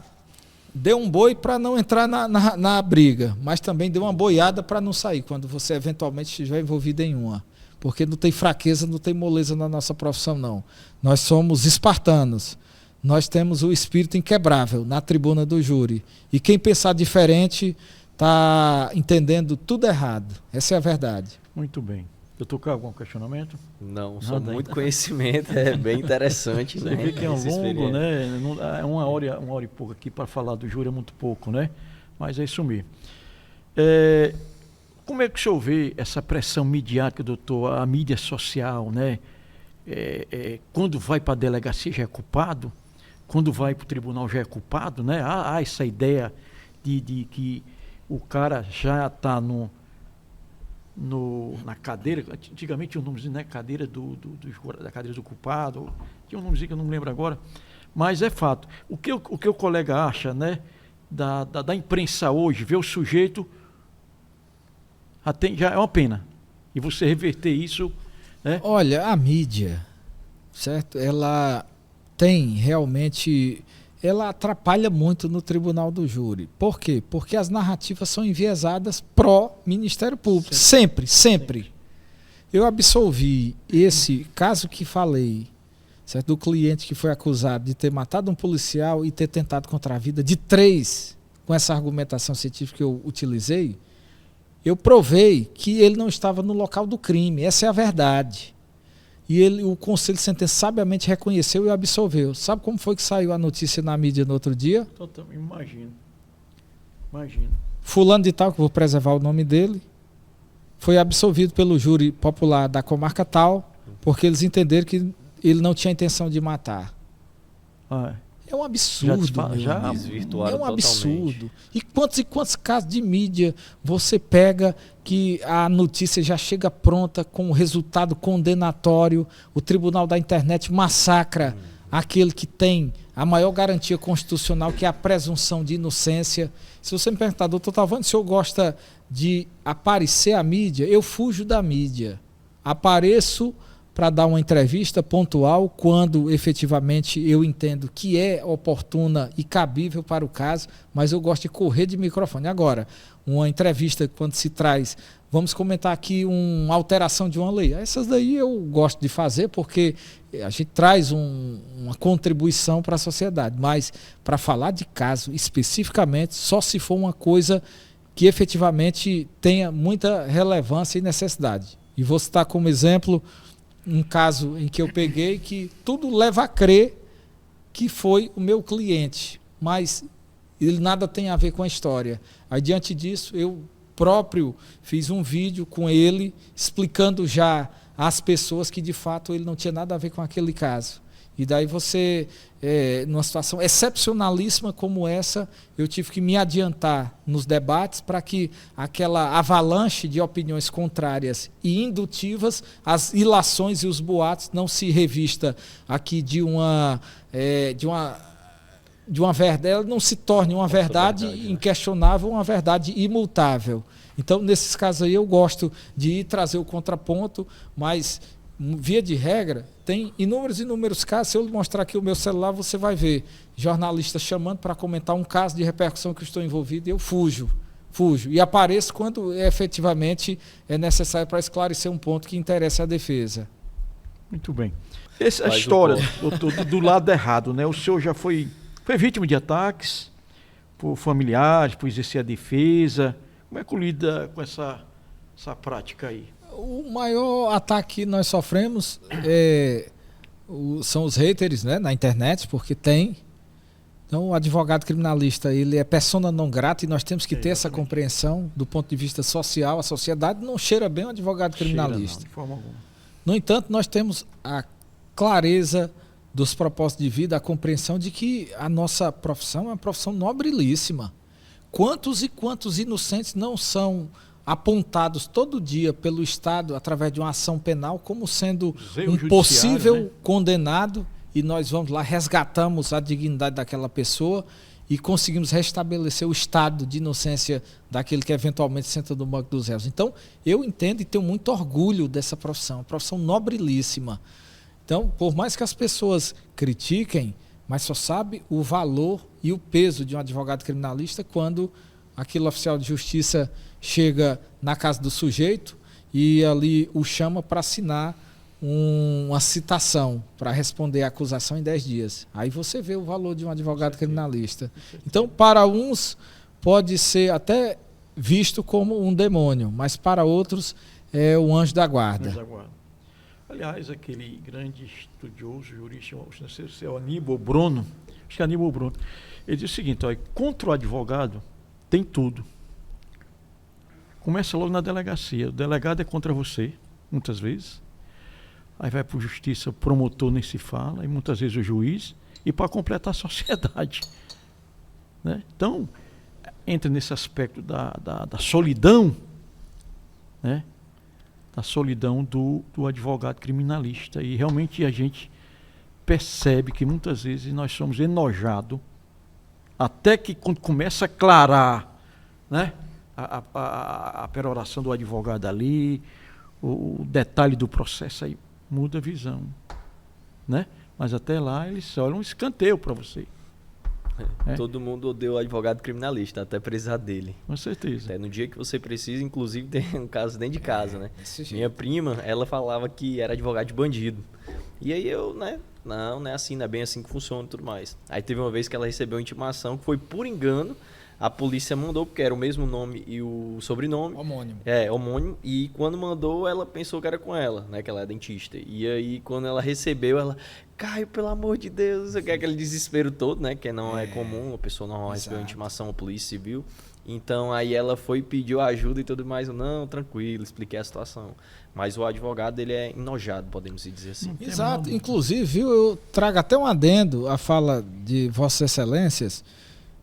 Dê um boi para não entrar na briga, mas também dê uma boiada para não sair, quando você eventualmente estiver envolvido em uma. Porque não tem fraqueza, não tem moleza na nossa profissão, não. Nós somos espartanos. Nós temos o espírito inquebrável na tribuna do júri. E quem pensar diferente está entendendo tudo errado. Essa é a verdade. Muito bem. Doutor Carlos, algum questionamento? Não, só muito conhecimento, é bem interessante. Você vê que é longo, né? É uma hora e pouco aqui para falar do júri, é muito pouco, né? Mas é isso mesmo. Como é que o senhor vê essa pressão midiática, doutor, a mídia social, né? Quando vai para a delegacia já é culpado, quando vai para o tribunal já é culpado, né? Há essa ideia de que o cara já está na cadeira, antigamente tinha um nomezinho, né? Cadeira da cadeira do culpado, tinha um nomezinho que eu não me lembro agora, mas é fato. O que o colega acha, né? Da imprensa hoje, ver o sujeito, já é uma pena. E você reverter isso, né? Olha, a mídia, certo? Ela tem realmente... Ela atrapalha muito no tribunal do júri. Por quê? Porque as narrativas são enviesadas pró-Ministério Público. Sempre. Eu absolvi esse caso que falei, certo? Do cliente que foi acusado de ter matado um policial e ter tentado contra a vida de 3, com essa argumentação científica que eu utilizei. Eu provei que ele não estava no local do crime. Essa é a verdade. e o Conselho de Sentença sabiamente reconheceu e absolveu. Sabe como foi que saiu a notícia na mídia no outro dia? Imagino. Fulano de tal, que vou preservar o nome dele, foi absolvido pelo júri popular da comarca tal, porque eles entenderam que ele não tinha intenção de matar. É um absurdo. Já desvirtuaram é um totalmente. Absurdo. E quantos casos de mídia você pega que a notícia já chega pronta com o resultado condenatório, o Tribunal da Internet massacra aquele que tem a maior garantia constitucional, que é a presunção de inocência. Se você me perguntar, doutor Tavani, se eu gosto de aparecer à mídia, eu fujo da mídia. Apareço para dar uma entrevista pontual quando efetivamente eu entendo que é oportuna e cabível para o caso, mas eu gosto de correr de microfone. Agora, uma entrevista quando se traz, vamos comentar aqui uma alteração de uma lei. Essas daí eu gosto de fazer porque a gente traz uma contribuição para a sociedade, mas para falar de caso especificamente, só se for uma coisa que efetivamente tenha muita relevância e necessidade. E vou citar como exemplo um caso em que eu peguei que tudo leva a crer que foi o meu cliente, mas ele nada tem a ver com a história. Aí, diante disso, eu próprio fiz um vídeo com ele explicando já às pessoas que de fato ele não tinha nada a ver com aquele caso. E daí você, numa situação excepcionalíssima como essa, eu tive que me adiantar nos debates para que aquela avalanche de opiniões contrárias e indutivas, as ilações e os boatos não se revista aqui de uma verdade, ela não se torne uma verdade inquestionável, uma verdade imutável. Então, nesses casos aí, eu gosto de ir trazer o contraponto, mas, via de regra, tem inúmeros casos. Se eu mostrar aqui o meu celular, você vai ver jornalistas chamando para comentar um caso de repercussão que eu estou envolvido e eu fujo. E apareço quando efetivamente é necessário para esclarecer um ponto que interessa à defesa. Muito bem. Essa história, doutor, do lado errado, né? O senhor já foi vítima de ataques por familiares, por exercer a defesa. Como é que lida com essa prática aí? O maior ataque que nós sofremos são os haters, né, na internet, porque tem. Então, o advogado criminalista, ele é persona non grata e nós temos que ter essa compreensão do ponto de vista social. A sociedade não cheira bem o advogado criminalista. Não, de forma alguma. No entanto, nós temos a clareza dos propósitos de vida, a compreensão de que a nossa profissão é uma profissão nobrilíssima. Quantos e quantos inocentes não são apontados todo dia pelo Estado através de uma ação penal como sendo um possível, né, condenado, e nós vamos lá, resgatamos a dignidade daquela pessoa e conseguimos restabelecer o estado de inocência daquele que eventualmente senta no banco dos réus. Então, eu entendo e tenho muito orgulho dessa profissão, profissão nobrilíssima. Então, por mais que as pessoas critiquem, mas só sabe o valor e o peso de um advogado criminalista quando aquele oficial de justiça chega na casa do sujeito e ali o chama para assinar uma citação para responder à acusação em 10 dias. Aí você vê o valor de um advogado criminalista. Então, para uns pode ser até visto como um demônio, mas para outros é o anjo da guarda. Aliás, aquele grande estudioso, jurista, não sei se é o Aníbal Bruno, acho que é Aníbal Bruno, ele diz o seguinte: olha, contra o advogado tem tudo. Começa logo na delegacia. O delegado é contra você, muitas vezes. Aí vai para a justiça, o promotor nem se fala, e muitas vezes o juiz, e para completar a sociedade. Né? Então, entra nesse aspecto da solidão, né? Da solidão do advogado criminalista. E realmente a gente percebe que muitas vezes nós somos enojados, até que quando começa a clarar, né, a peroração do advogado ali, o detalhe do processo, aí muda a visão, né? Mas até lá eles olham um escanteio para você. Todo mundo odeia o advogado criminalista, até precisar dele. Com certeza. Até no dia que você precisa, inclusive tem um caso dentro de casa, né? Minha prima, ela falava que era advogado de bandido. E aí eu, né? Não é assim, não é bem assim que funciona e tudo mais. Aí teve uma vez que ela recebeu uma intimação que foi por engano A polícia mandou, porque era o mesmo nome e o sobrenome. Homônimo. Homônimo. E quando mandou, ela pensou que era com ela, né? Que ela é dentista. E aí, quando ela recebeu, ela... Caio, pelo amor de Deus. Aquele desespero todo, né? Que não é comum. A pessoa normal recebeu intimação à polícia civil. Então, aí ela foi e pediu ajuda e tudo mais. Não, tranquilo, expliquei a situação. Mas o advogado, ele é enojado, podemos dizer assim. Exato. Inclusive, viu, eu trago até um adendo à fala de Vossas Excelências,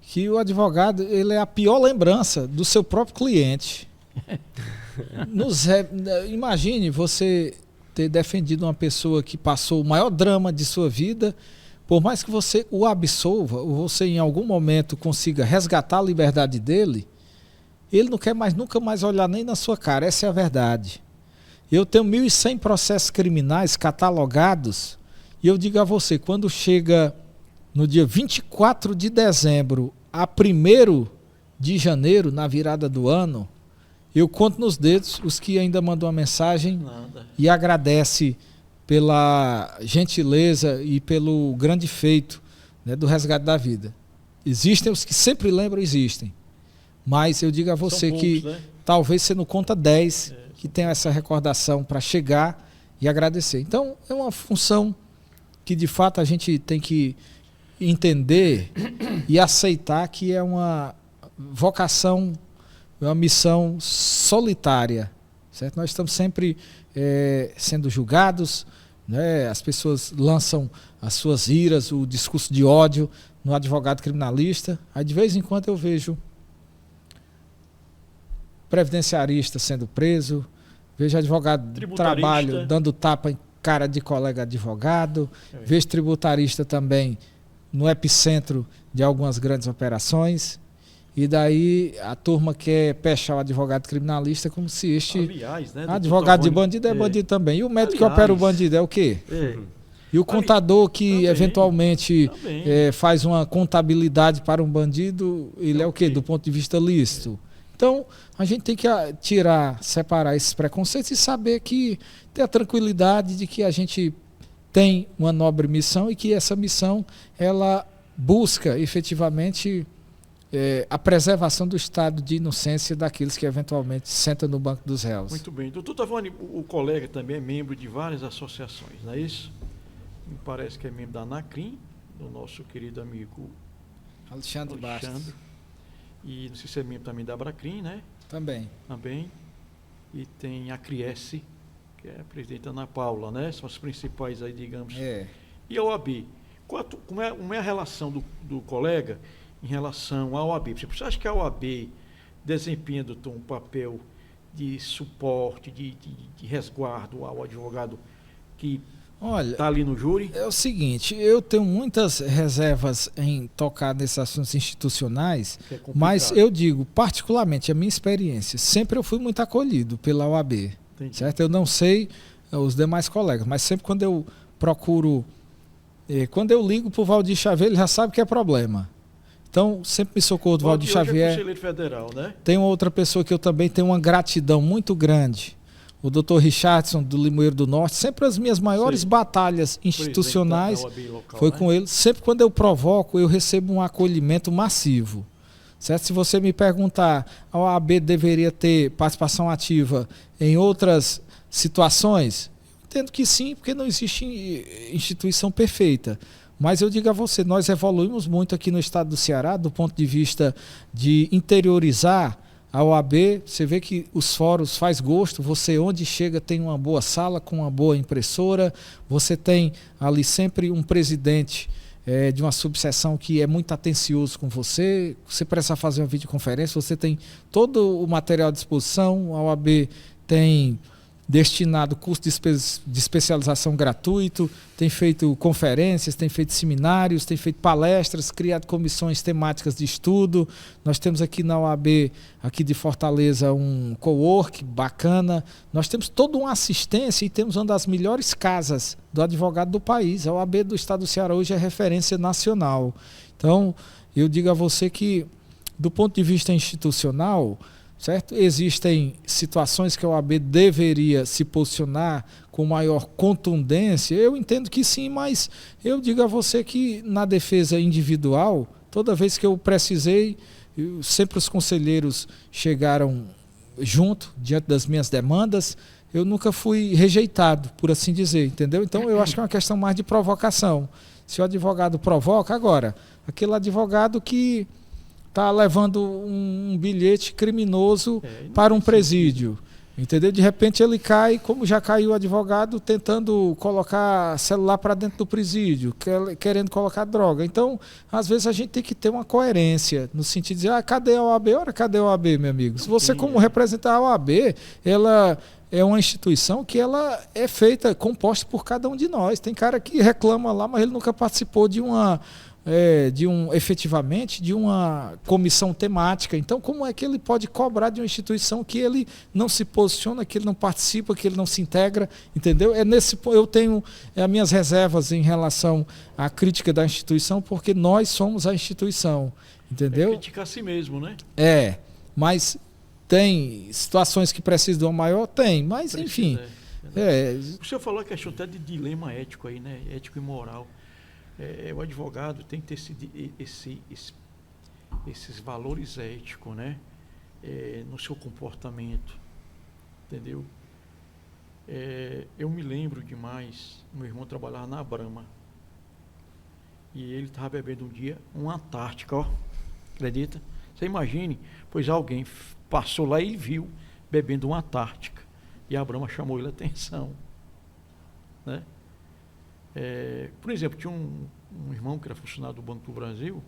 que o advogado, ele é a pior lembrança do seu próprio cliente. Imagine você ter defendido uma pessoa que passou o maior drama de sua vida, por mais que você o absolva, ou você em algum momento consiga resgatar a liberdade dele, ele não quer mais, nunca mais olhar nem na sua cara, essa é a verdade. Eu tenho 1.100 processos criminais catalogados, e eu digo a você, quando chega no dia 24 de dezembro a 1º de janeiro, na virada do ano, eu conto nos dedos os que ainda mandam uma mensagem e agradece pela gentileza e pelo grande feito, né, do resgate da vida. Existem os que sempre lembram, existem. Mas eu digo a você que talvez você não conta 10 que tenham essa recordação para chegar e agradecer. Então, é uma função que de fato a gente tem que entender e aceitar que é uma vocação, é uma missão solitária, certo? Nós estamos sempre sendo julgados, né? As pessoas lançam as suas iras, o discurso de ódio no advogado criminalista. Aí de vez em quando eu vejo previdenciarista sendo preso, vejo advogado de trabalho dando tapa em cara de colega advogado, vejo tributarista também no epicentro de algumas grandes operações, e daí a turma quer pechar o advogado criminalista como se este advogado de bandido é bandido também. E o médico que opera o bandido é o quê? E o contador que eventualmente faz uma contabilidade para um bandido, ele é o quê? Do ponto de vista lícito. Então, a gente tem que separar esses preconceitos e saber que ter a tranquilidade de que a gente tem uma nobre missão e que essa missão ela busca efetivamente a preservação do estado de inocência daqueles que eventualmente sentam no banco dos réus. Muito bem. Doutor Tavani, o colega também é membro de várias associações, não é isso? Me parece que é membro da ANACRIM, do nosso querido amigo Alexandre Bastos. E não sei se é membro também da Abracrim, né? Também. E tem a Criesse, que é a presidente Ana Paula, né? São as principais aí, digamos. E a OAB? Como é a relação do colega em relação à OAB? Você acha que a OAB desempenha, doutor, um papel de suporte, de resguardo ao advogado que está ali no júri? É o seguinte, eu tenho muitas reservas em tocar nesses assuntos institucionais, mas eu digo, particularmente, a minha experiência, sempre eu fui muito acolhido pela OAB, certo? Eu não sei os demais colegas, mas sempre quando eu procuro, quando eu ligo para o Valdir Xavier, ele já sabe que é problema. Então, sempre me socorro do Valdir Xavier. É conselheiro federal, né? Tem outra pessoa que eu também tenho uma gratidão muito grande, o Dr. Richardson, do Limoeiro do Norte. Sempre as minhas maiores batalhas institucionais local, foi com ele. Sempre quando eu provoco, eu recebo um acolhimento massivo. Certo? Se você me perguntar, a OAB deveria ter participação ativa em outras situações? Entendo que sim, porque não existe instituição perfeita. Mas eu digo a você, nós evoluímos muito aqui no estado do Ceará, do ponto de vista de interiorizar a OAB. Você vê que os fóruns faz gosto, você onde chega tem uma boa sala com uma boa impressora, você tem ali sempre um presidente de uma subseção que é muito atencioso com você, você precisa fazer uma videoconferência, você tem todo o material à disposição, a OAB tem destinado curso de especialização gratuito, tem feito conferências, tem feito seminários, tem feito palestras, criado comissões temáticas de estudo. Nós temos aqui na OAB, aqui de Fortaleza, um co-work bacana. Nós temos toda uma assistência e temos uma das melhores casas do advogado do país. A OAB do estado do Ceará hoje é referência nacional. Então, eu digo a você que, do ponto de vista institucional, certo? Existem situações que a OAB deveria se posicionar com maior contundência. Eu entendo que sim, mas eu digo a você que na defesa individual, toda vez que eu precisei, sempre os conselheiros chegaram junto, diante das minhas demandas. Eu nunca fui rejeitado, por assim dizer, entendeu? Então, eu acho que é uma questão mais de provocação. Se o advogado provoca, agora, aquele advogado que está levando um bilhete criminoso para um presídio, entendeu? De repente ele cai, como já caiu o advogado, tentando colocar celular para dentro do presídio, querendo colocar droga. Então, às vezes a gente tem que ter uma coerência, no sentido de, cadê a OAB? Ora, cadê a OAB, meu amigo? Se você, como representar a OAB, ela é uma instituição que ela é composta por cada um de nós. Tem cara que reclama lá, mas ele nunca participou efetivamente de uma comissão temática. Então, como é que ele pode cobrar de uma instituição que ele não se posiciona, que ele não participa, que ele não se integra, entendeu? Eu tenho as minhas reservas em relação à crítica da instituição, porque nós somos a instituição, entendeu? Criticar a si mesmo, né? Mas tem situações que precisam de uma maior? Tem, mas enfim. O senhor falou a questão até de dilema ético aí, né? Ético e moral. O advogado tem que ter esses valores éticos, né? No seu comportamento, entendeu? Eu me lembro demais, meu irmão trabalhava na Brahma e ele estava bebendo um dia uma Antártica, ó, acredita? Você imagine, pois alguém passou lá e viu bebendo uma Antártica e a Brahma chamou ele a atenção, né? Por exemplo, tinha um irmão que era funcionário do Banco do Brasil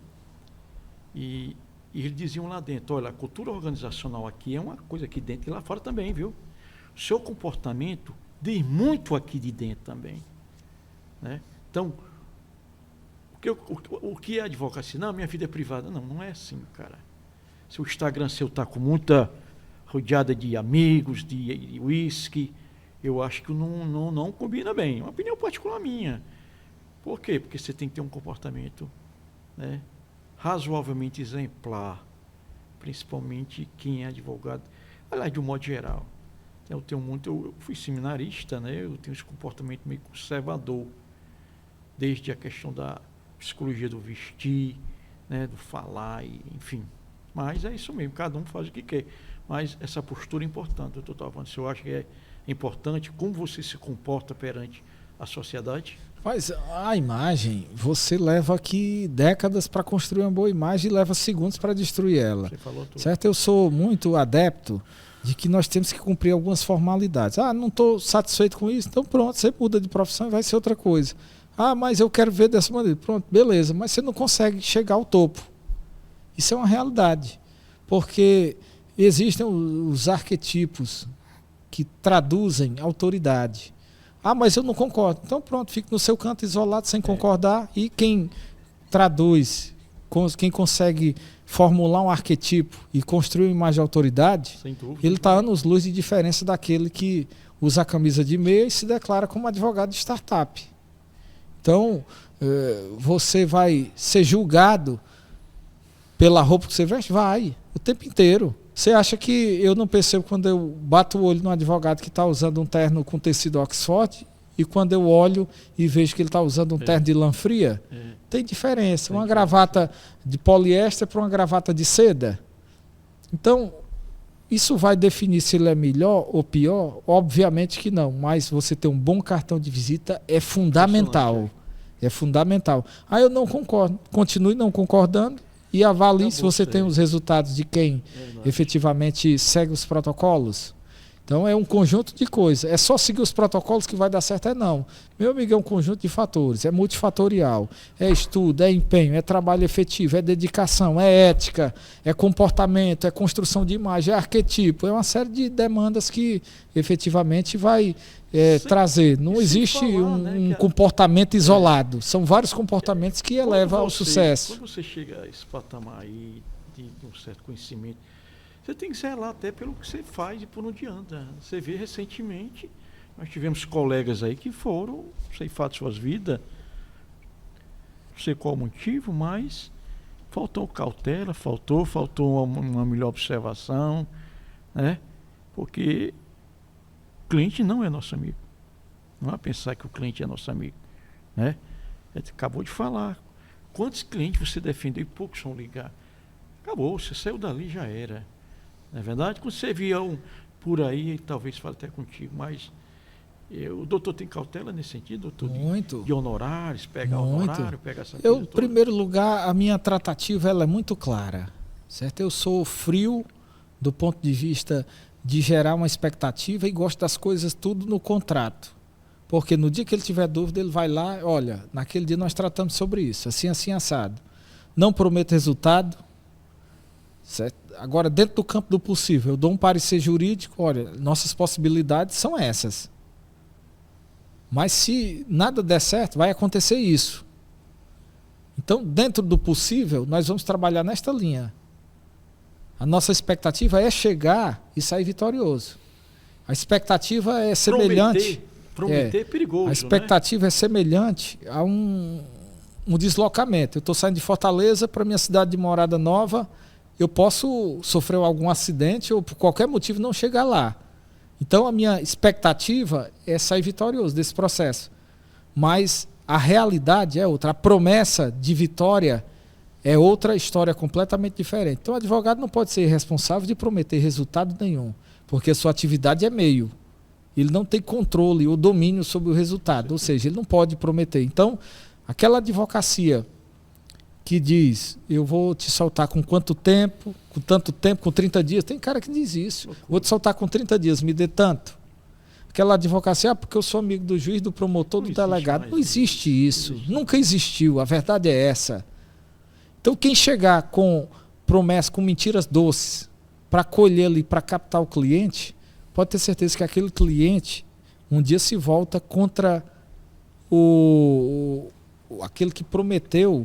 e eles diziam lá dentro, olha, a cultura organizacional aqui é uma coisa aqui dentro e lá fora também, viu? O seu comportamento diz muito aqui de dentro também, né? Então, o que é advocacia? Não, minha vida é privada. Não é assim, cara. Se o Instagram seu está com muita rodeada de amigos, de uísque, eu acho que não combina bem. É uma opinião particular minha. Por quê? Porque você tem que ter um comportamento, né, razoavelmente exemplar, principalmente quem é advogado. Aliás, de um modo geral. Eu fui seminarista, né, eu tenho esse comportamento meio conservador, desde a questão da psicologia do vestir, né, do falar, enfim. Mas é isso mesmo, cada um faz o que quer. Mas essa postura é importante, eu estou falando, eu acho que é importante como você se comporta perante a sociedade. Mas a imagem, você leva aqui décadas para construir uma boa imagem e leva segundos para destruir ela. Você falou tudo. Certo? Eu sou muito adepto de que nós temos que cumprir algumas formalidades. Não estou satisfeito com isso, então pronto, você muda de profissão e vai ser outra coisa. Mas eu quero ver dessa maneira. Pronto, beleza, mas você não consegue chegar ao topo. Isso é uma realidade, porque existem os arquetipos que traduzem autoridade. Mas eu não concordo. Então pronto, fique no seu canto isolado sem concordar, e quem traduz, quem consegue formular um arquetipo e construir uma imagem de autoridade, ele está anos-luz de diferença daquele que usa a camisa de meia e se declara como advogado de startup. Então, você vai ser julgado pela roupa que você veste? Vai, o tempo inteiro. Você acha que eu não percebo quando eu bato o olho num advogado que está usando um terno com tecido Oxford e quando eu olho e vejo que ele está usando um terno de lã fria? Tem diferença. Uma gravata de poliéster para uma gravata de seda. Então, isso vai definir se ele é melhor ou pior? Obviamente que não, mas você ter um bom cartão de visita é fundamental. É fundamental. Eu não concordo. Continue não concordando e avalie se você tem os resultados de quem efetivamente segue os protocolos. Então é um conjunto de coisas. É só seguir os protocolos que vai dar certo? Não. Meu amigo, é um conjunto de fatores. É multifatorial. É estudo, é empenho, é trabalho efetivo, é dedicação, é ética, é comportamento, é construção de imagem, é arquetipo. É uma série de demandas que efetivamente vai trazer. Não existe um comportamento isolado. São vários comportamentos que elevam ao sucesso. Quando você chega a esse patamar aí de um certo conhecimento, você tem que zelar até pelo que você faz e por onde anda. Você vê recentemente, nós tivemos colegas aí que foram ceifados suas vidas, não sei qual o motivo, mas faltou cautela, faltou uma melhor observação, né? Porque o cliente não é nosso amigo. Não é pensar que o cliente é nosso amigo, né? Ele acabou de falar. Quantos clientes você defendeu e poucos vão ligar? acabou, você saiu dali, já era. Não é verdade? Quando você via por aí, talvez fale até contigo, mas o doutor tem cautela nesse sentido, doutor? Muito. De honorários, pegar honorário, pegar essa coisa toda? Em primeiro lugar, a minha tratativa ela é muito clara, certo? Eu sou frio do ponto de vista de gerar uma expectativa e gosto das coisas tudo no contrato. Porque no dia que ele tiver dúvida, ele vai lá, olha, naquele dia nós tratamos sobre isso, assim, assim, assado. Não prometo resultado, certo? Agora, dentro do campo do possível, eu dou um parecer jurídico, olha, nossas possibilidades são essas. Mas se nada der certo, vai acontecer isso. Então, dentro do possível, nós vamos trabalhar nesta linha. A nossa expectativa é chegar e sair vitorioso. A expectativa é semelhante... Prometer é perigoso. A expectativa é semelhante a um deslocamento. Eu estou saindo de Fortaleza para minha cidade de morada nova, eu posso sofrer algum acidente ou por qualquer motivo não chegar lá. Então a minha expectativa é sair vitorioso desse processo. Mas a realidade é outra. A promessa de vitória é outra história completamente diferente. Então o advogado não pode ser responsável de prometer resultado nenhum, porque a sua atividade é meio. Ele não tem controle ou domínio sobre o resultado, ou seja, ele não pode prometer. Então, aquela advocacia que diz, eu vou te soltar com quanto tempo, com tanto tempo, com 30 dias, tem cara que diz isso, vou te soltar com 30 dias, me dê tanto. Aquela advocacia, porque eu sou amigo do juiz, do promotor, do delegado, não existe isso, nunca existiu, a verdade é essa. Então, quem chegar com promessa, com mentiras doces, para colher ali, para captar o cliente, pode ter certeza que aquele cliente um dia se volta contra aquele que prometeu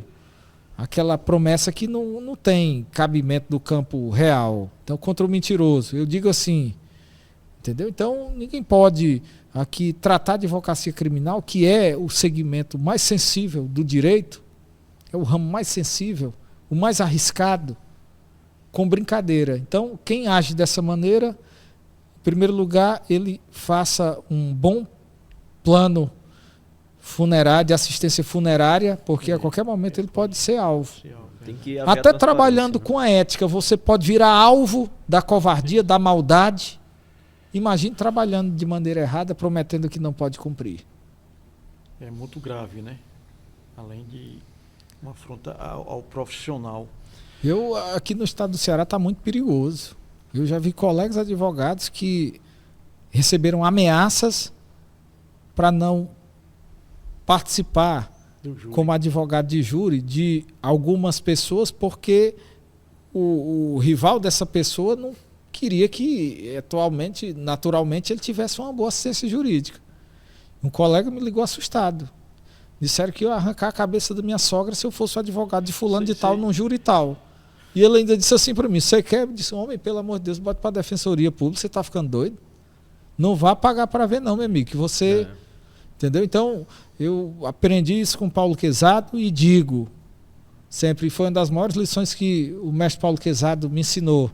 aquela promessa que não tem cabimento do campo real. Então, contra o mentiroso. Eu digo assim, entendeu? Então, ninguém pode aqui tratar de advocacia criminal, que é o segmento mais sensível do direito, é o ramo mais sensível, o mais arriscado, com brincadeira. Então, quem age dessa maneira... Em primeiro lugar, ele faça um bom plano funerário, de assistência funerária, porque a qualquer momento ele pode ser alvo. Até trabalhando com a ética, você pode virar alvo da covardia, da maldade. Imagine trabalhando de maneira errada, prometendo que não pode cumprir. É muito grave, né? Além de uma afronta ao profissional. Aqui no estado do Ceará está muito perigoso. Eu já vi colegas advogados que receberam ameaças para não participar como advogado de júri de algumas pessoas porque o rival dessa pessoa não queria que naturalmente ele tivesse uma boa assistência jurídica. Um colega me ligou assustado. Disseram que eu ia arrancar a cabeça da minha sogra se eu fosse o advogado de fulano de tal num júri tal. E ele ainda disse assim para mim, você quer? Eu disse, homem, pelo amor de Deus, bote para a Defensoria Pública, você está ficando doido? Não vá pagar para ver não, meu amigo, que você... Entendeu? Então, eu aprendi isso com Paulo Quezado e digo, sempre foi uma das maiores lições que o mestre Paulo Quezado me ensinou.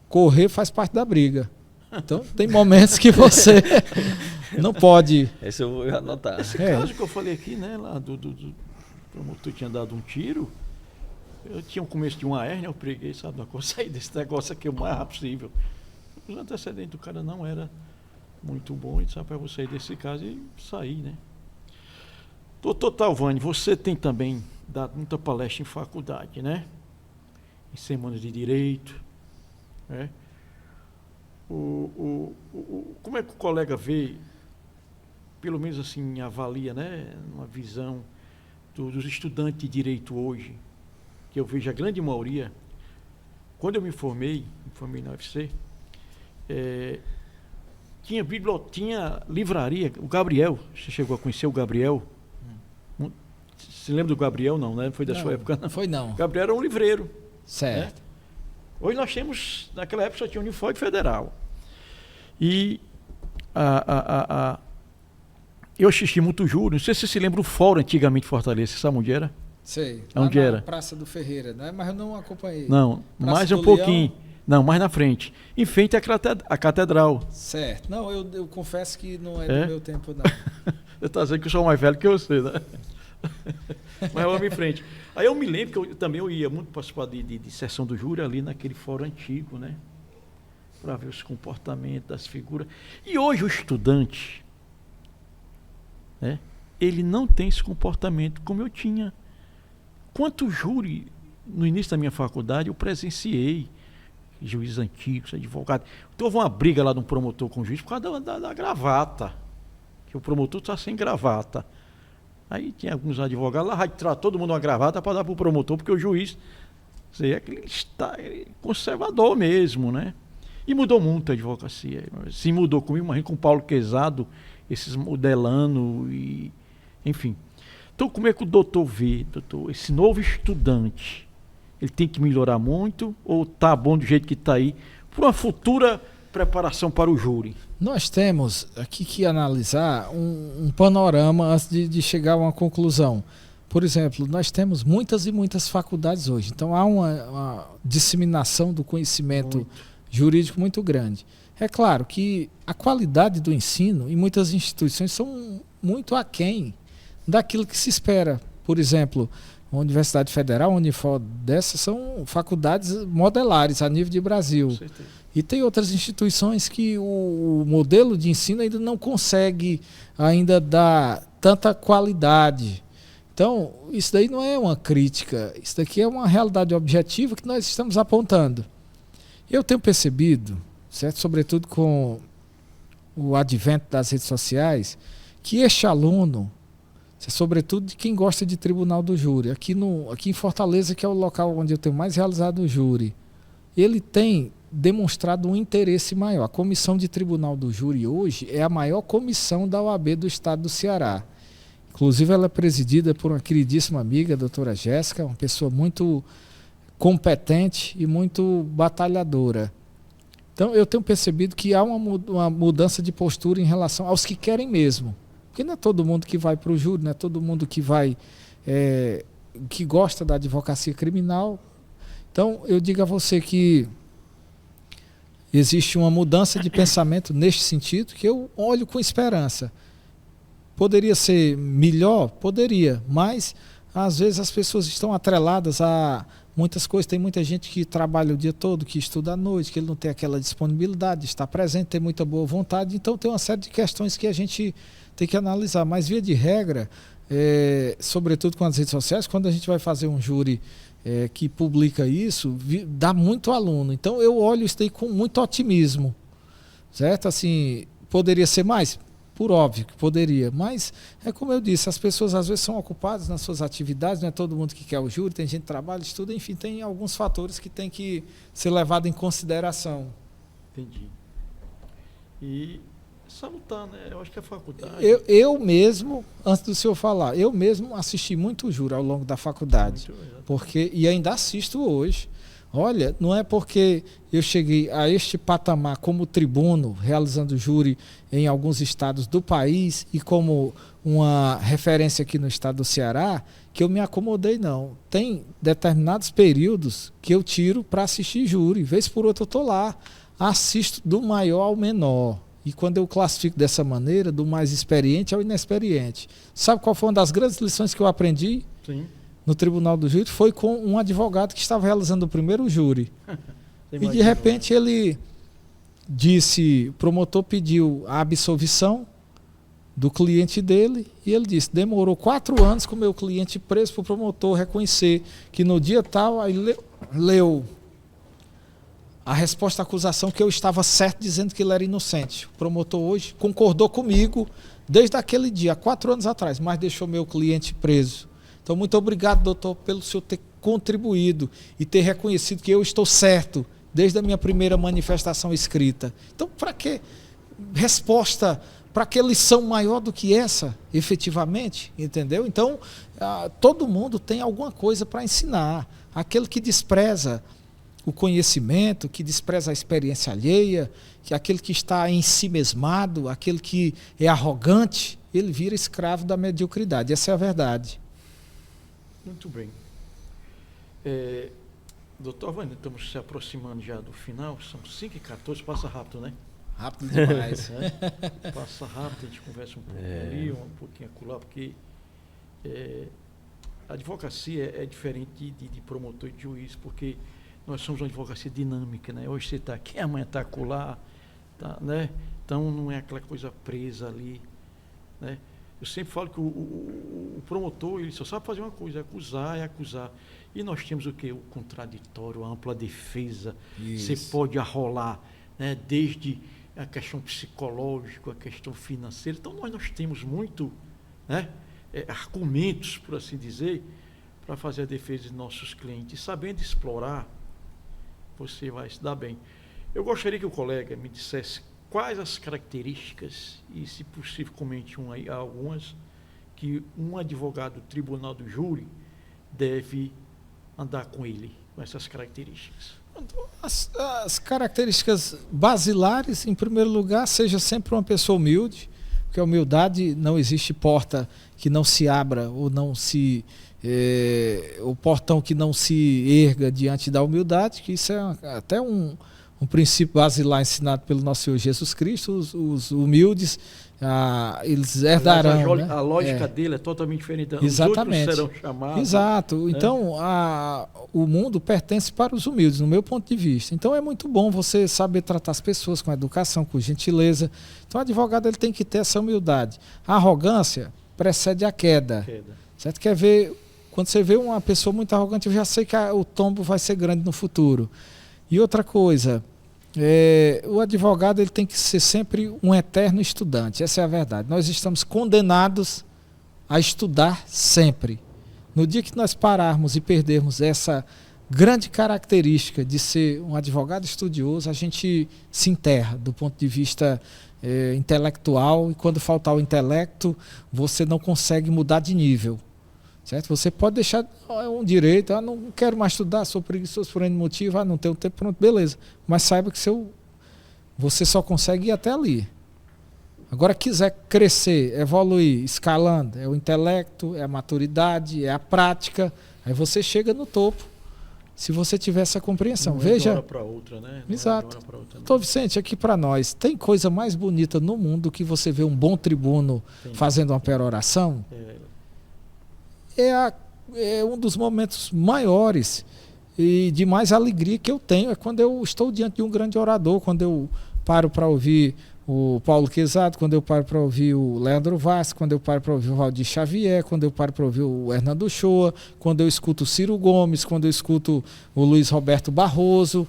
Correr faz parte da briga. Então, tem momentos que você não pode... Esse eu vou anotar. Esse caso que eu falei aqui, né, lá do promotor tinha dado um tiro... Eu tinha o começo de uma hérnia, eu preguei, sabe, sair desse negócio aqui o mais rápido possível. Os antecedentes do cara não era muito bom, e disse, para você sair desse caso e sair, né? Doutor Talvani, você tem também dado muita palestra em faculdade, né? Em semanas de direito, né? Como é que o colega vê, pelo menos assim, avalia, né? Uma visão dos estudantes de direito hoje, que eu vejo a grande maioria, quando eu me formei na UFC, tinha livraria, o Gabriel, você chegou a conhecer o Gabriel? Você lembra do Gabriel? Não, né? Foi da sua época? Não. Foi não. O Gabriel era um livreiro. Certo. Né? Hoje nós temos, naquela época só tinha Unifor Federal. E eu assisti muito júri, não sei se você se lembra do fórum antigamente de Fortaleza, você sabe onde era? Sei, onde era? Praça do Ferreira, né? Mas eu não acompanhei. Não, Praça mais um pouquinho. Não, mais na frente. Em frente à catedral. Certo. Não, eu confesso que não é do meu tempo, não. Eu estou dizendo que eu sou mais velho que você, né? Mas vamos em frente. Aí eu me lembro que eu ia muito participar de sessão do júri ali naquele fórum antigo, né? Para ver os comportamentos das figuras. E hoje o estudante, né? Ele não tem esse comportamento como eu tinha. Quanto júri, no início da minha faculdade, eu presenciei juízes antigos, advogados. Então houve uma briga lá de um promotor com o juiz por causa da gravata. Que o promotor está sem gravata. Aí tinha alguns advogados lá, vai tirar todo mundo uma gravata para dar para o promotor, porque o juiz ele está conservador mesmo, né? E mudou muito a advocacia. Se mudou comigo, mas com o Paulo Quezado, esses modelando, e, enfim. Então, como é que o doutor vê, doutor, esse novo estudante? Ele tem que melhorar muito ou está bom do jeito que está aí, para uma futura preparação para o júri? Nós temos aqui que analisar um panorama antes de chegar a uma conclusão. Por exemplo, nós temos muitas e muitas faculdades hoje. Então, há uma disseminação do conhecimento jurídico muito grande. É claro que a qualidade do ensino em muitas instituições são muito aquém daquilo que se espera. Por exemplo, a Universidade Federal, a Unifor, dessas são faculdades modelares a nível de Brasil. Com certeza. E tem outras instituições que o modelo de ensino ainda não consegue ainda dar tanta qualidade. Então, isso daí não é uma crítica, isso daqui é uma realidade objetiva que nós estamos apontando. Eu tenho percebido, certo? Sobretudo com o advento das redes sociais, que este aluno, sobretudo de quem gosta de tribunal do júri, aqui em Fortaleza, que é o local onde eu tenho mais realizado o júri, ele tem demonstrado um interesse maior. A comissão de tribunal do júri hoje é a maior comissão da OAB do estado do Ceará. Inclusive ela é presidida por uma queridíssima amiga, a doutora Jéssica, uma pessoa muito competente e muito batalhadora. Então eu tenho percebido que há uma mudança de postura em relação aos que querem mesmo. Porque não é todo mundo que vai para o júri, não é todo mundo que vai que gosta da advocacia criminal. Então eu digo a você que existe uma mudança de pensamento neste sentido que eu olho com esperança. Poderia ser melhor? Poderia, mas às vezes as pessoas estão atreladas a muitas coisas. Tem muita gente que trabalha o dia todo, que estuda à noite, que ele não tem aquela disponibilidade de estar presente, tem muita boa vontade. Então tem uma série de questões que a gente tem que analisar. Mas via de regra, sobretudo com as redes sociais, quando a gente vai fazer um júri que publica isso, dá muito aluno. Então eu olho isso daí com muito otimismo, certo? Assim, poderia ser mais? Por óbvio que poderia, mas é como eu disse, as pessoas às vezes são ocupadas nas suas atividades, não é todo mundo que quer o júri, tem gente que trabalha, estuda, enfim, tem alguns fatores que tem que ser levados em consideração. Entendi. E salutar, né? Eu acho que a faculdade... Eu mesmo, antes do senhor falar, eu mesmo assisti muito júri ao longo da faculdade, e ainda assisto hoje. Olha, não é porque eu cheguei a este patamar como tribuno, realizando júri em alguns estados do país e como uma referência aqui no estado do Ceará, que eu me acomodei, não. Tem determinados períodos que eu tiro para assistir júri, vez por outra eu estou lá, assisto do maior ao menor. E quando eu classifico dessa maneira, do mais experiente ao inexperiente. Sabe qual foi uma das grandes lições que eu aprendi? Sim. No Tribunal do Júri, foi com um advogado que estava realizando o primeiro júri. E de repente ele disse, o promotor pediu a absolvição do cliente dele, e ele disse, demorou 4 anos com o meu cliente preso para o promotor reconhecer que no dia tal, aí leu a resposta à acusação que eu estava certo, dizendo que ele era inocente. O promotor hoje concordou comigo desde aquele dia, 4 anos atrás, mas deixou meu cliente preso. Então, muito obrigado, doutor, pelo senhor ter contribuído e ter reconhecido que eu estou certo desde a minha primeira manifestação escrita. Então, para que resposta, para que lição maior do que essa, efetivamente, entendeu? Então, todo mundo tem alguma coisa para ensinar. Aquele que despreza o conhecimento, que despreza a experiência alheia, que aquele que está ensimesmado, aquele que é arrogante, ele vira escravo da mediocridade. Essa é a verdade. Muito bem. Doutor Wagner, estamos se aproximando já do final, são 5h14, passa rápido, né? Rápido demais. Passa rápido, a gente conversa um pouquinho ali, um pouquinho acolá, porque A advocacia é diferente de promotor e de juiz, porque nós somos uma advocacia dinâmica, né? Hoje você está aqui, amanhã está acolá, tá, né? Então não é aquela coisa presa ali, né? Eu sempre falo que o promotor, ele só sabe fazer uma coisa, é acusar. E nós temos o quê? O contraditório, a ampla defesa. Isso. Você pode arrolar, né? Desde a questão psicológica, a questão financeira. Então nós temos muito, né? Argumentos, por assim dizer, para fazer a defesa de nossos clientes. Sabendo explorar, você vai se dar bem. Eu gostaria que o colega me dissesse quais as características, e se possível comente algumas, que um advogado do tribunal do júri deve andar com ele, com essas características. As características basilares, em primeiro lugar, seja sempre uma pessoa humilde, porque a humildade, não existe porta que não se abra ou não se... o portão que não se erga diante da humildade, que isso é até um princípio basilar ensinado pelo nosso Senhor Jesus Cristo. Os humildes, eles herdarão. Aliás, a lógica dele é totalmente diferente. Exatamente. Os outros serão chamados. Exato. Então, o mundo pertence para os humildes, no meu ponto de vista. Então, é muito bom você saber tratar as pessoas com educação, com gentileza. Então, o advogado ele tem que ter essa humildade. A arrogância precede a queda. Certo? Quer ver, quando você vê uma pessoa muito arrogante, eu já sei que o tombo vai ser grande no futuro. E outra coisa, o advogado ele tem que ser sempre um eterno estudante, essa é a verdade. Nós estamos condenados a estudar sempre. No dia que nós pararmos e perdermos essa grande característica de ser um advogado estudioso, a gente se enterra do ponto de vista intelectual, e quando faltar o intelecto, você não consegue mudar de nível. Certo? Você pode deixar um direito, não quero mais estudar, sou preguiçoso por N motivo, não tenho tempo, pronto, beleza. Mas saiba que você só consegue ir até ali. Agora, quiser crescer, evoluir, escalando, é o intelecto, é a maturidade, é a prática, aí você chega no topo, se você tiver essa compreensão. Não veja. É de uma hora para outra, né? Não exato. É de uma hora pra outra, Doutor Vicente, aqui para nós, tem coisa mais bonita no mundo que você ver um bom tribuno fazendo uma peroração? É um dos momentos maiores e de mais alegria que eu tenho, é quando eu estou diante de um grande orador, quando eu paro para ouvir o Paulo Quezado, quando eu paro para ouvir o Leandro Vaz, quando eu paro para ouvir o Valdir Xavier, quando eu paro para ouvir o Hernando Shoa, quando eu escuto o Ciro Gomes, quando eu escuto o Luiz Roberto Barroso.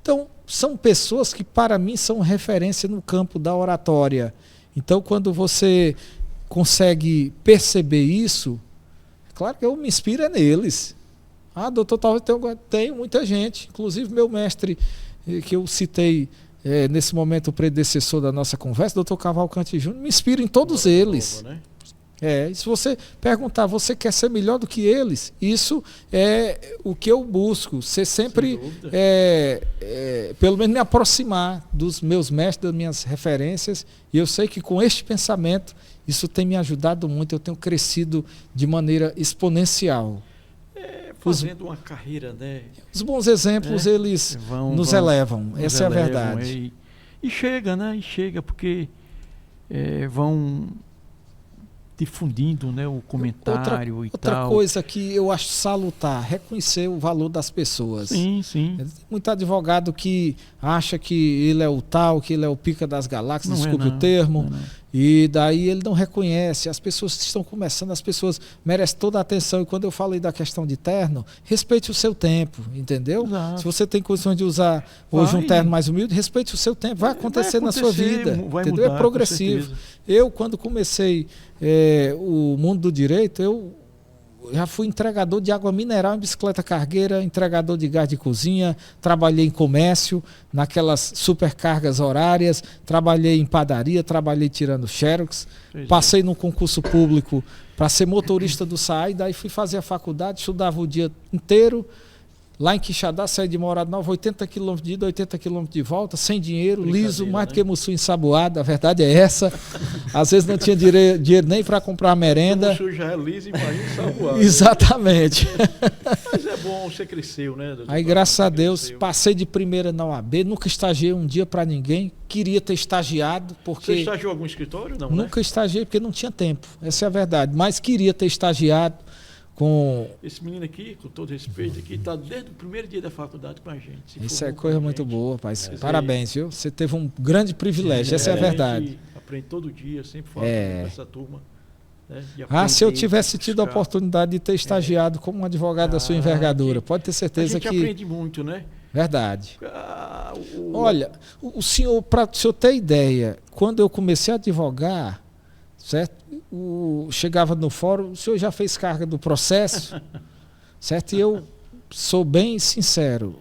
Então, são pessoas que para mim são referência no campo da oratória. Então, quando você consegue perceber isso, claro que eu me inspiro neles. Doutor, talvez tenho muita gente, inclusive meu mestre, que eu citei nesse momento, o predecessor da nossa conversa, doutor Cavalcante Júnior, me inspira em todos eles. Nova, né? E se você perguntar, você quer ser melhor do que eles? Isso é o que eu busco, ser sempre, pelo menos me aproximar dos meus mestres, das minhas referências, e eu sei que com este pensamento, isso tem me ajudado muito, eu tenho crescido de maneira exponencial. Fazendo uma carreira, né? Os bons exemplos, eles nos elevam, essa é a verdade. E chega, né? E chega, porque vão difundindo, né, o comentário outra coisa que eu acho salutar, reconhecer o valor das pessoas. Sim, sim. Tem muito advogado que acha que ele é o tal, que ele é o pica das galáxias, desculpe o termo, e daí ele não reconhece. As pessoas que estão começando, as pessoas merecem toda a atenção. E quando eu falei da questão de terno, respeite o seu tempo, entendeu? Exato. Se você tem condições de usar hoje um terno mais humilde, respeite o seu tempo. Vai acontecer na sua vida, entendeu? Mudar, é progressivo. Eu, quando comecei o mundo do direito, eu já fui entregador de água mineral em bicicleta cargueira, entregador de gás de cozinha, trabalhei em comércio, naquelas supercargas horárias, trabalhei em padaria, trabalhei tirando xerox, passei num concurso público para ser motorista do SAI, daí fui fazer a faculdade, estudava o dia inteiro, lá em Quixadá, saí de Morada Nova, 80 km de ida, 80 km de volta, sem dinheiro, liso, mais do que Mussu ensaboado, a verdade é essa. Às vezes não tinha dinheiro nem para comprar a merenda. O Mussu já é liso, imagina ensaboado. Exatamente. Mas é bom, você cresceu, né? Aí, graças a Deus, passei de primeira na OAB, nunca estagiei um dia para ninguém, queria ter estagiado, porque... Você estagiou em algum escritório? Não, nunca estagiei, porque não tinha tempo, essa é a verdade, mas queria ter estagiado. Esse menino aqui, com todo respeito, aqui está desde o primeiro dia da faculdade com a gente. Isso é coisa muito boa, pai. Parabéns, viu? Você teve um grande privilégio, essa é a verdade. A gente aprende todo dia, sempre falo com essa turma. Né, se eu tivesse tido a oportunidade de ter estagiado como um advogado da sua envergadura, pode ter certeza que... A gente aprende muito, né? Verdade. Olha, o senhor, para o senhor ter ideia, quando eu comecei a advogar, certo? Chegava no fórum, o senhor já fez carga do processo, certo? E eu sou bem sincero,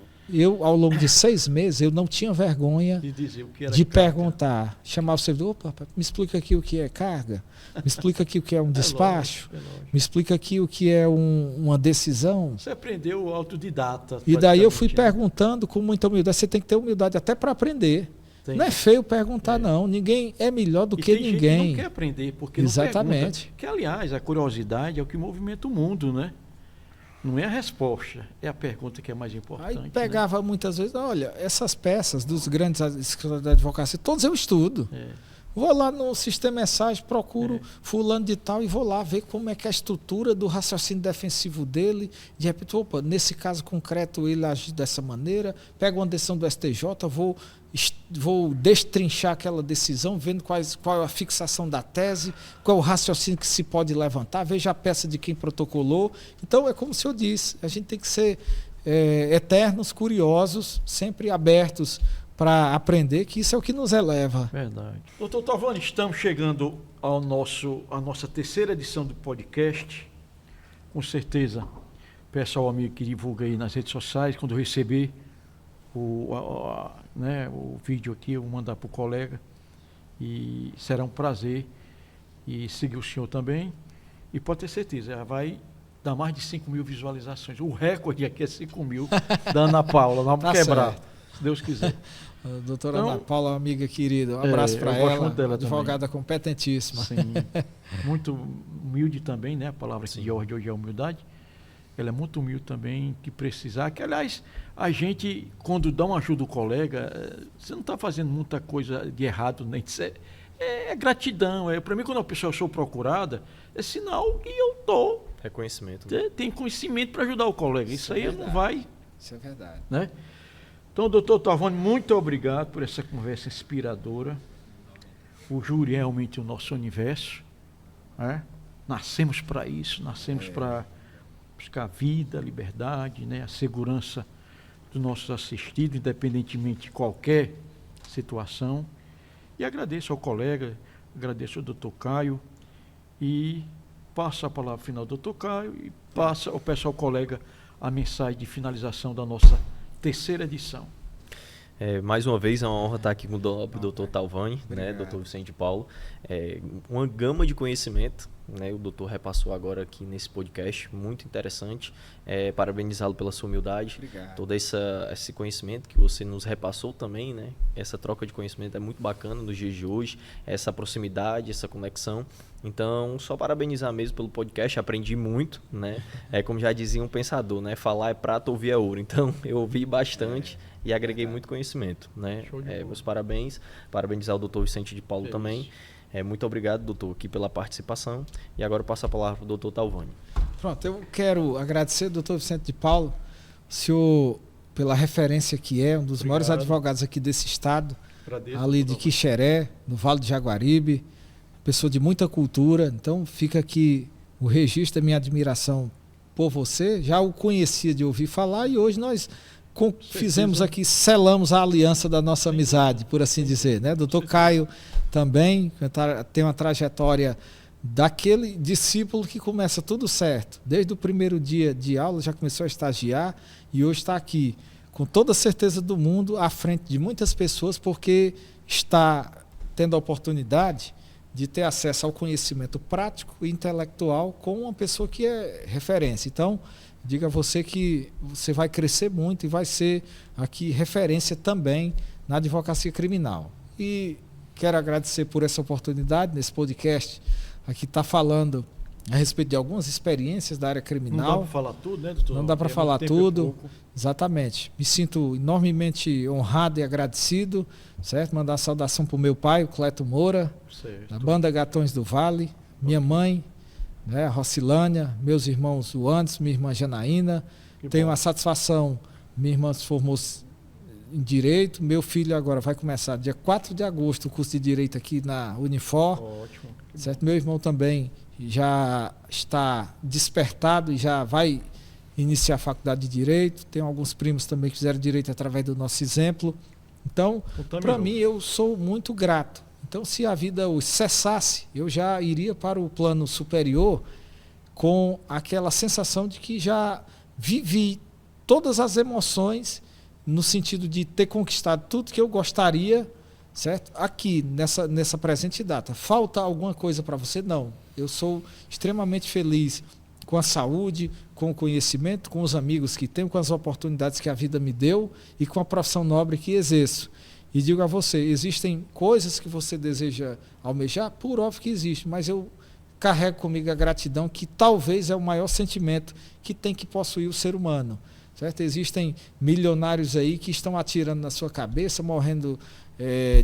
ao longo de 6 meses, eu não tinha vergonha de perguntar, chamar o servidor, opa, me explica aqui o que é carga, me explica aqui o que é um despacho, me explica aqui o que é uma decisão. Você aprendeu autodidata. E daí eu fui perguntando com muita humildade, você tem que ter humildade até para aprender. Não é feio perguntar, não. Ninguém é melhor do que ninguém. Gente que não quer aprender, porque exatamente. Não pergunta. Que, aliás, a curiosidade é o que movimenta o mundo, né? Não é a resposta, é a pergunta que é mais importante. Aí pegava muitas vezes, olha, essas peças dos grandes escritórios da advocacia, todos eu estudo. Vou lá no sistema mensagem, procuro fulano de tal e vou lá ver como é que é a estrutura do raciocínio defensivo dele. De repente, opa, nesse caso concreto ele age dessa maneira, pego uma decisão do STJ, vou destrinchar aquela decisão, vendo qual é a fixação da tese, qual é o raciocínio que se pode levantar, veja a peça de quem protocolou. Então, é como o senhor disse, a gente tem que ser eternos, curiosos, sempre abertos para aprender, que isso é o que nos eleva. Verdade. Doutor Talvani, estamos chegando à nossa terceira edição do podcast. Com certeza, peço ao amigo que divulga aí nas redes sociais, quando eu receber o vídeo aqui, eu vou mandar para o colega. E será um prazer. E seguir o senhor também. E pode ter certeza, já vai dar mais de 5.000 visualizações. O recorde aqui é 5.000 da Ana Paula. Vamos quebrar. Certo. Se Deus quiser. Doutora Ana Paula, amiga querida, um abraço para ela, advogada competentíssima. Sim, muito humilde também, né? A palavra de ordem hoje é humildade. Ela é muito humilde também, que precisar. Que, aliás, a gente, quando dá uma ajuda ao colega, você não está fazendo muita coisa de errado, nem é gratidão. Para mim, quando a pessoa sou procurada, é sinal que eu estou. Reconhecimento. Tem conhecimento para ajudar o colega. Isso aí não vai. Isso é verdade. Né? Então, doutor Talvani, muito obrigado por essa conversa inspiradora. O júri é realmente o nosso universo. Né? Nascemos para isso, nascemos para buscar a vida, a liberdade, né? A segurança dos nossos assistidos, independentemente de qualquer situação. E agradeço ao colega, agradeço ao doutor Caio e passo a palavra final ao doutor Caio e eu peço ao colega a mensagem de finalização da nossa terceira edição. Mais uma vez é uma honra estar aqui com o doutor Talvani, né, doutor Vicente Paulo. Uma gama de conhecimento, né, o doutor repassou agora aqui nesse podcast, muito interessante. Parabenizá-lo pela sua humildade. Obrigado. Todo esse conhecimento que você nos repassou também, né? Essa troca de conhecimento é muito bacana nos dias de hoje, essa proximidade, essa conexão. Então, só parabenizar mesmo pelo podcast, aprendi muito, né? Como já dizia um pensador, né? Falar é prata, ouvir é ouro. Então, eu ouvi bastante e agreguei muito conhecimento, né? Meus parabéns, parabenizar o doutor Vicente de Paulo também. Muito obrigado, doutor, aqui pela participação. E agora eu passo a palavra para o doutor Talvani. Pronto, eu quero agradecer, doutor Vicente de Paulo, o senhor pela referência que é, um dos maiores advogados aqui desse estado, ali de Quixeré, no Vale do Jaguaribe, pessoa de muita cultura. Então fica aqui o registro da minha admiração por você. Já o conhecia de ouvir falar e hoje nós fizemos aqui, selamos a aliança da nossa amizade, por assim dizer, né? Doutor Caio também tem uma trajetória daquele discípulo que começa tudo certo. Desde o primeiro dia de aula já começou a estagiar e hoje está aqui, com toda a certeza do mundo, à frente de muitas pessoas, porque está tendo a oportunidade de ter acesso ao conhecimento prático e intelectual com uma pessoa que é referência. Então, diga a você que você vai crescer muito e vai ser aqui referência também na advocacia criminal. E quero agradecer por essa oportunidade nesse podcast. Aqui está falando a respeito de algumas experiências da área criminal. Não dá para falar tudo, né, doutor? Não dá para falar tudo. Exatamente. Me sinto enormemente honrado e agradecido, certo? Mandar uma saudação para o meu pai, o Cleto Moura, da Banda Gatões do Vale, minha mãe, né? A Rocilânia, meus irmãos o Anderson, minha irmã Janaína. Tenho a satisfação, minha irmã se formou em Direito, meu filho agora vai começar dia 4 de agosto o curso de Direito aqui na Unifor. Ótimo. Certo? Meu irmão também já está despertado e já vai iniciar a faculdade de Direito. Tenho alguns primos também que fizeram Direito através do nosso exemplo. Então, para mim, eu sou muito grato. Então, se a vida cessasse, eu já iria para o plano superior com aquela sensação de que já vivi todas as emoções no sentido de ter conquistado tudo que eu gostaria, certo? Aqui, nessa presente data. Falta alguma coisa para você? Não. Eu sou extremamente feliz com a saúde, com o conhecimento, com os amigos que tenho, com as oportunidades que a vida me deu e com a profissão nobre que exerço. E digo a você, existem coisas que você deseja almejar? Por óbvio que existe, mas eu carrego comigo a gratidão, que talvez é o maior sentimento que tem que possuir o ser humano. Certo? Existem milionários aí que estão atirando na sua cabeça, morrendo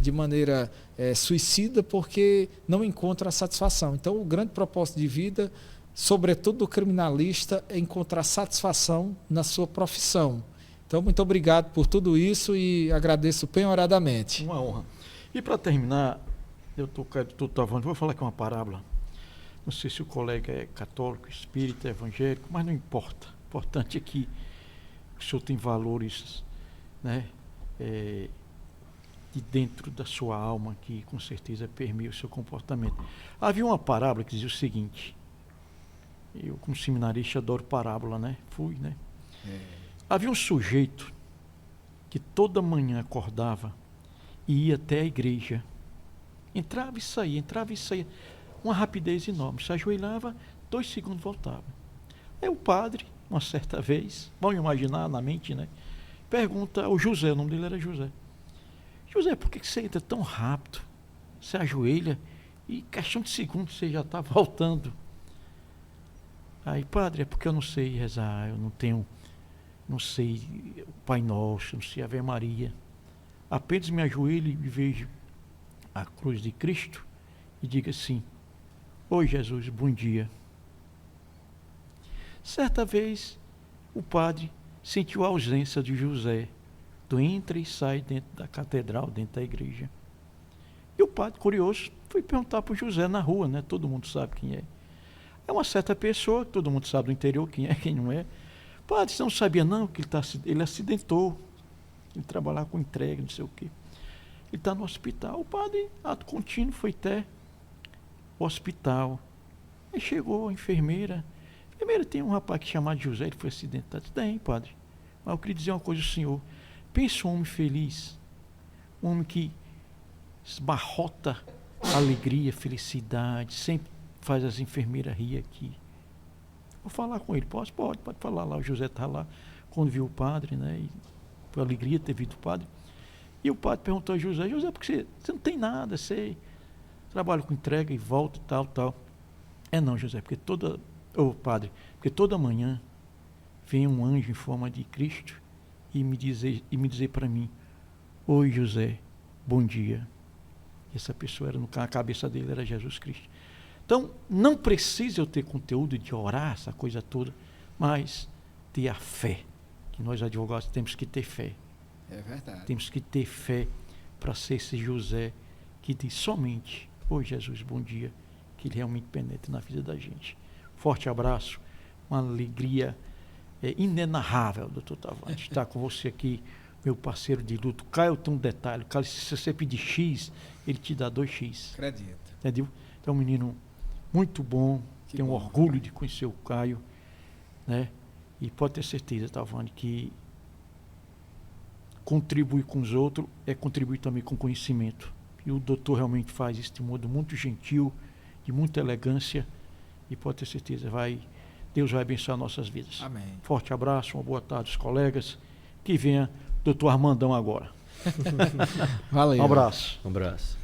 de maneira suicida porque não encontram a satisfação. Então, o grande propósito de vida, sobretudo do criminalista, é encontrar satisfação na sua profissão. Então, muito obrigado por tudo isso e agradeço penhoradamente. Uma honra. E para terminar, vou falar aqui uma parábola. Não sei se o colega é católico, espírita, evangélico, mas não importa. O importante é que o senhor tem valores, né, de dentro da sua alma que com certeza permeia o seu comportamento. Havia uma parábola que dizia o seguinte, eu como seminarista adoro parábola, né? Havia um sujeito que toda manhã acordava e ia até a igreja, entrava e saía, uma rapidez enorme, se ajoelhava, 2 segundos voltava. Aí o padre, uma certa vez, vamos imaginar na mente, né? Pergunta ao José, o nome dele era José. José, por que você entra tão rápido? Você ajoelha e questão de segundos você já está voltando. Aí, padre, é porque eu não sei rezar, eu não sei o Pai Nosso, não sei a Ave Maria. Apenas me ajoelho e vejo a cruz de Cristo e digo assim, oi Jesus, bom dia. Certa vez, o padre sentiu a ausência de José, do entra e sai dentro da catedral, dentro da igreja. E o padre, curioso, foi perguntar para o José na rua, né? Todo mundo sabe quem é. É uma certa pessoa, todo mundo sabe do interior quem é, quem não é. Padre, você não sabia não que ele acidentou, ele trabalhava com entrega, não sei o quê. Ele está no hospital. O padre, ato contínuo, foi até o hospital. Aí chegou a enfermeira. Primeiro tem um rapaz que chamado José, ele foi acidentado. Tem, padre. Mas eu queria dizer uma coisa ao senhor. Pensa um homem feliz, um homem que esbarrota alegria, felicidade, sempre faz as enfermeiras rir aqui. Vou falar com ele. Pode falar lá. O José está lá quando viu o padre, né? E foi alegria ter visto o padre. E o padre perguntou a José, por que você não tem nada, você trabalha com entrega e volta e tal. É não, José, porque padre, porque toda manhã vem um anjo em forma de Cristo e me dizer para mim, oi José, bom dia. E essa pessoa a cabeça dele era Jesus Cristo. Então, não precisa eu ter conteúdo de orar, essa coisa toda, mas ter a fé, que nós advogados temos que ter fé. É verdade. Temos que ter fé para ser esse José que diz somente, oi Jesus, bom dia, que ele realmente penetre na vida da gente. Forte abraço, uma alegria inenarrável, doutor Tavante, estar com você aqui, meu parceiro de luto. Caio tem um detalhe, Caio, se você pedir X, ele te dá 2X. Acredito. Entendeu? Então, um menino muito bom, tenho orgulho de conhecer o Caio, né? E pode ter certeza, Tavani, que contribuir com os outros é contribuir também com conhecimento. E o doutor realmente faz isso de modo muito gentil, de muita elegância, e pode ter certeza, Deus vai abençoar nossas vidas. Amém. Forte abraço, uma boa tarde aos colegas. Que venha doutor Armandão agora. Valeu. Um abraço. Um abraço.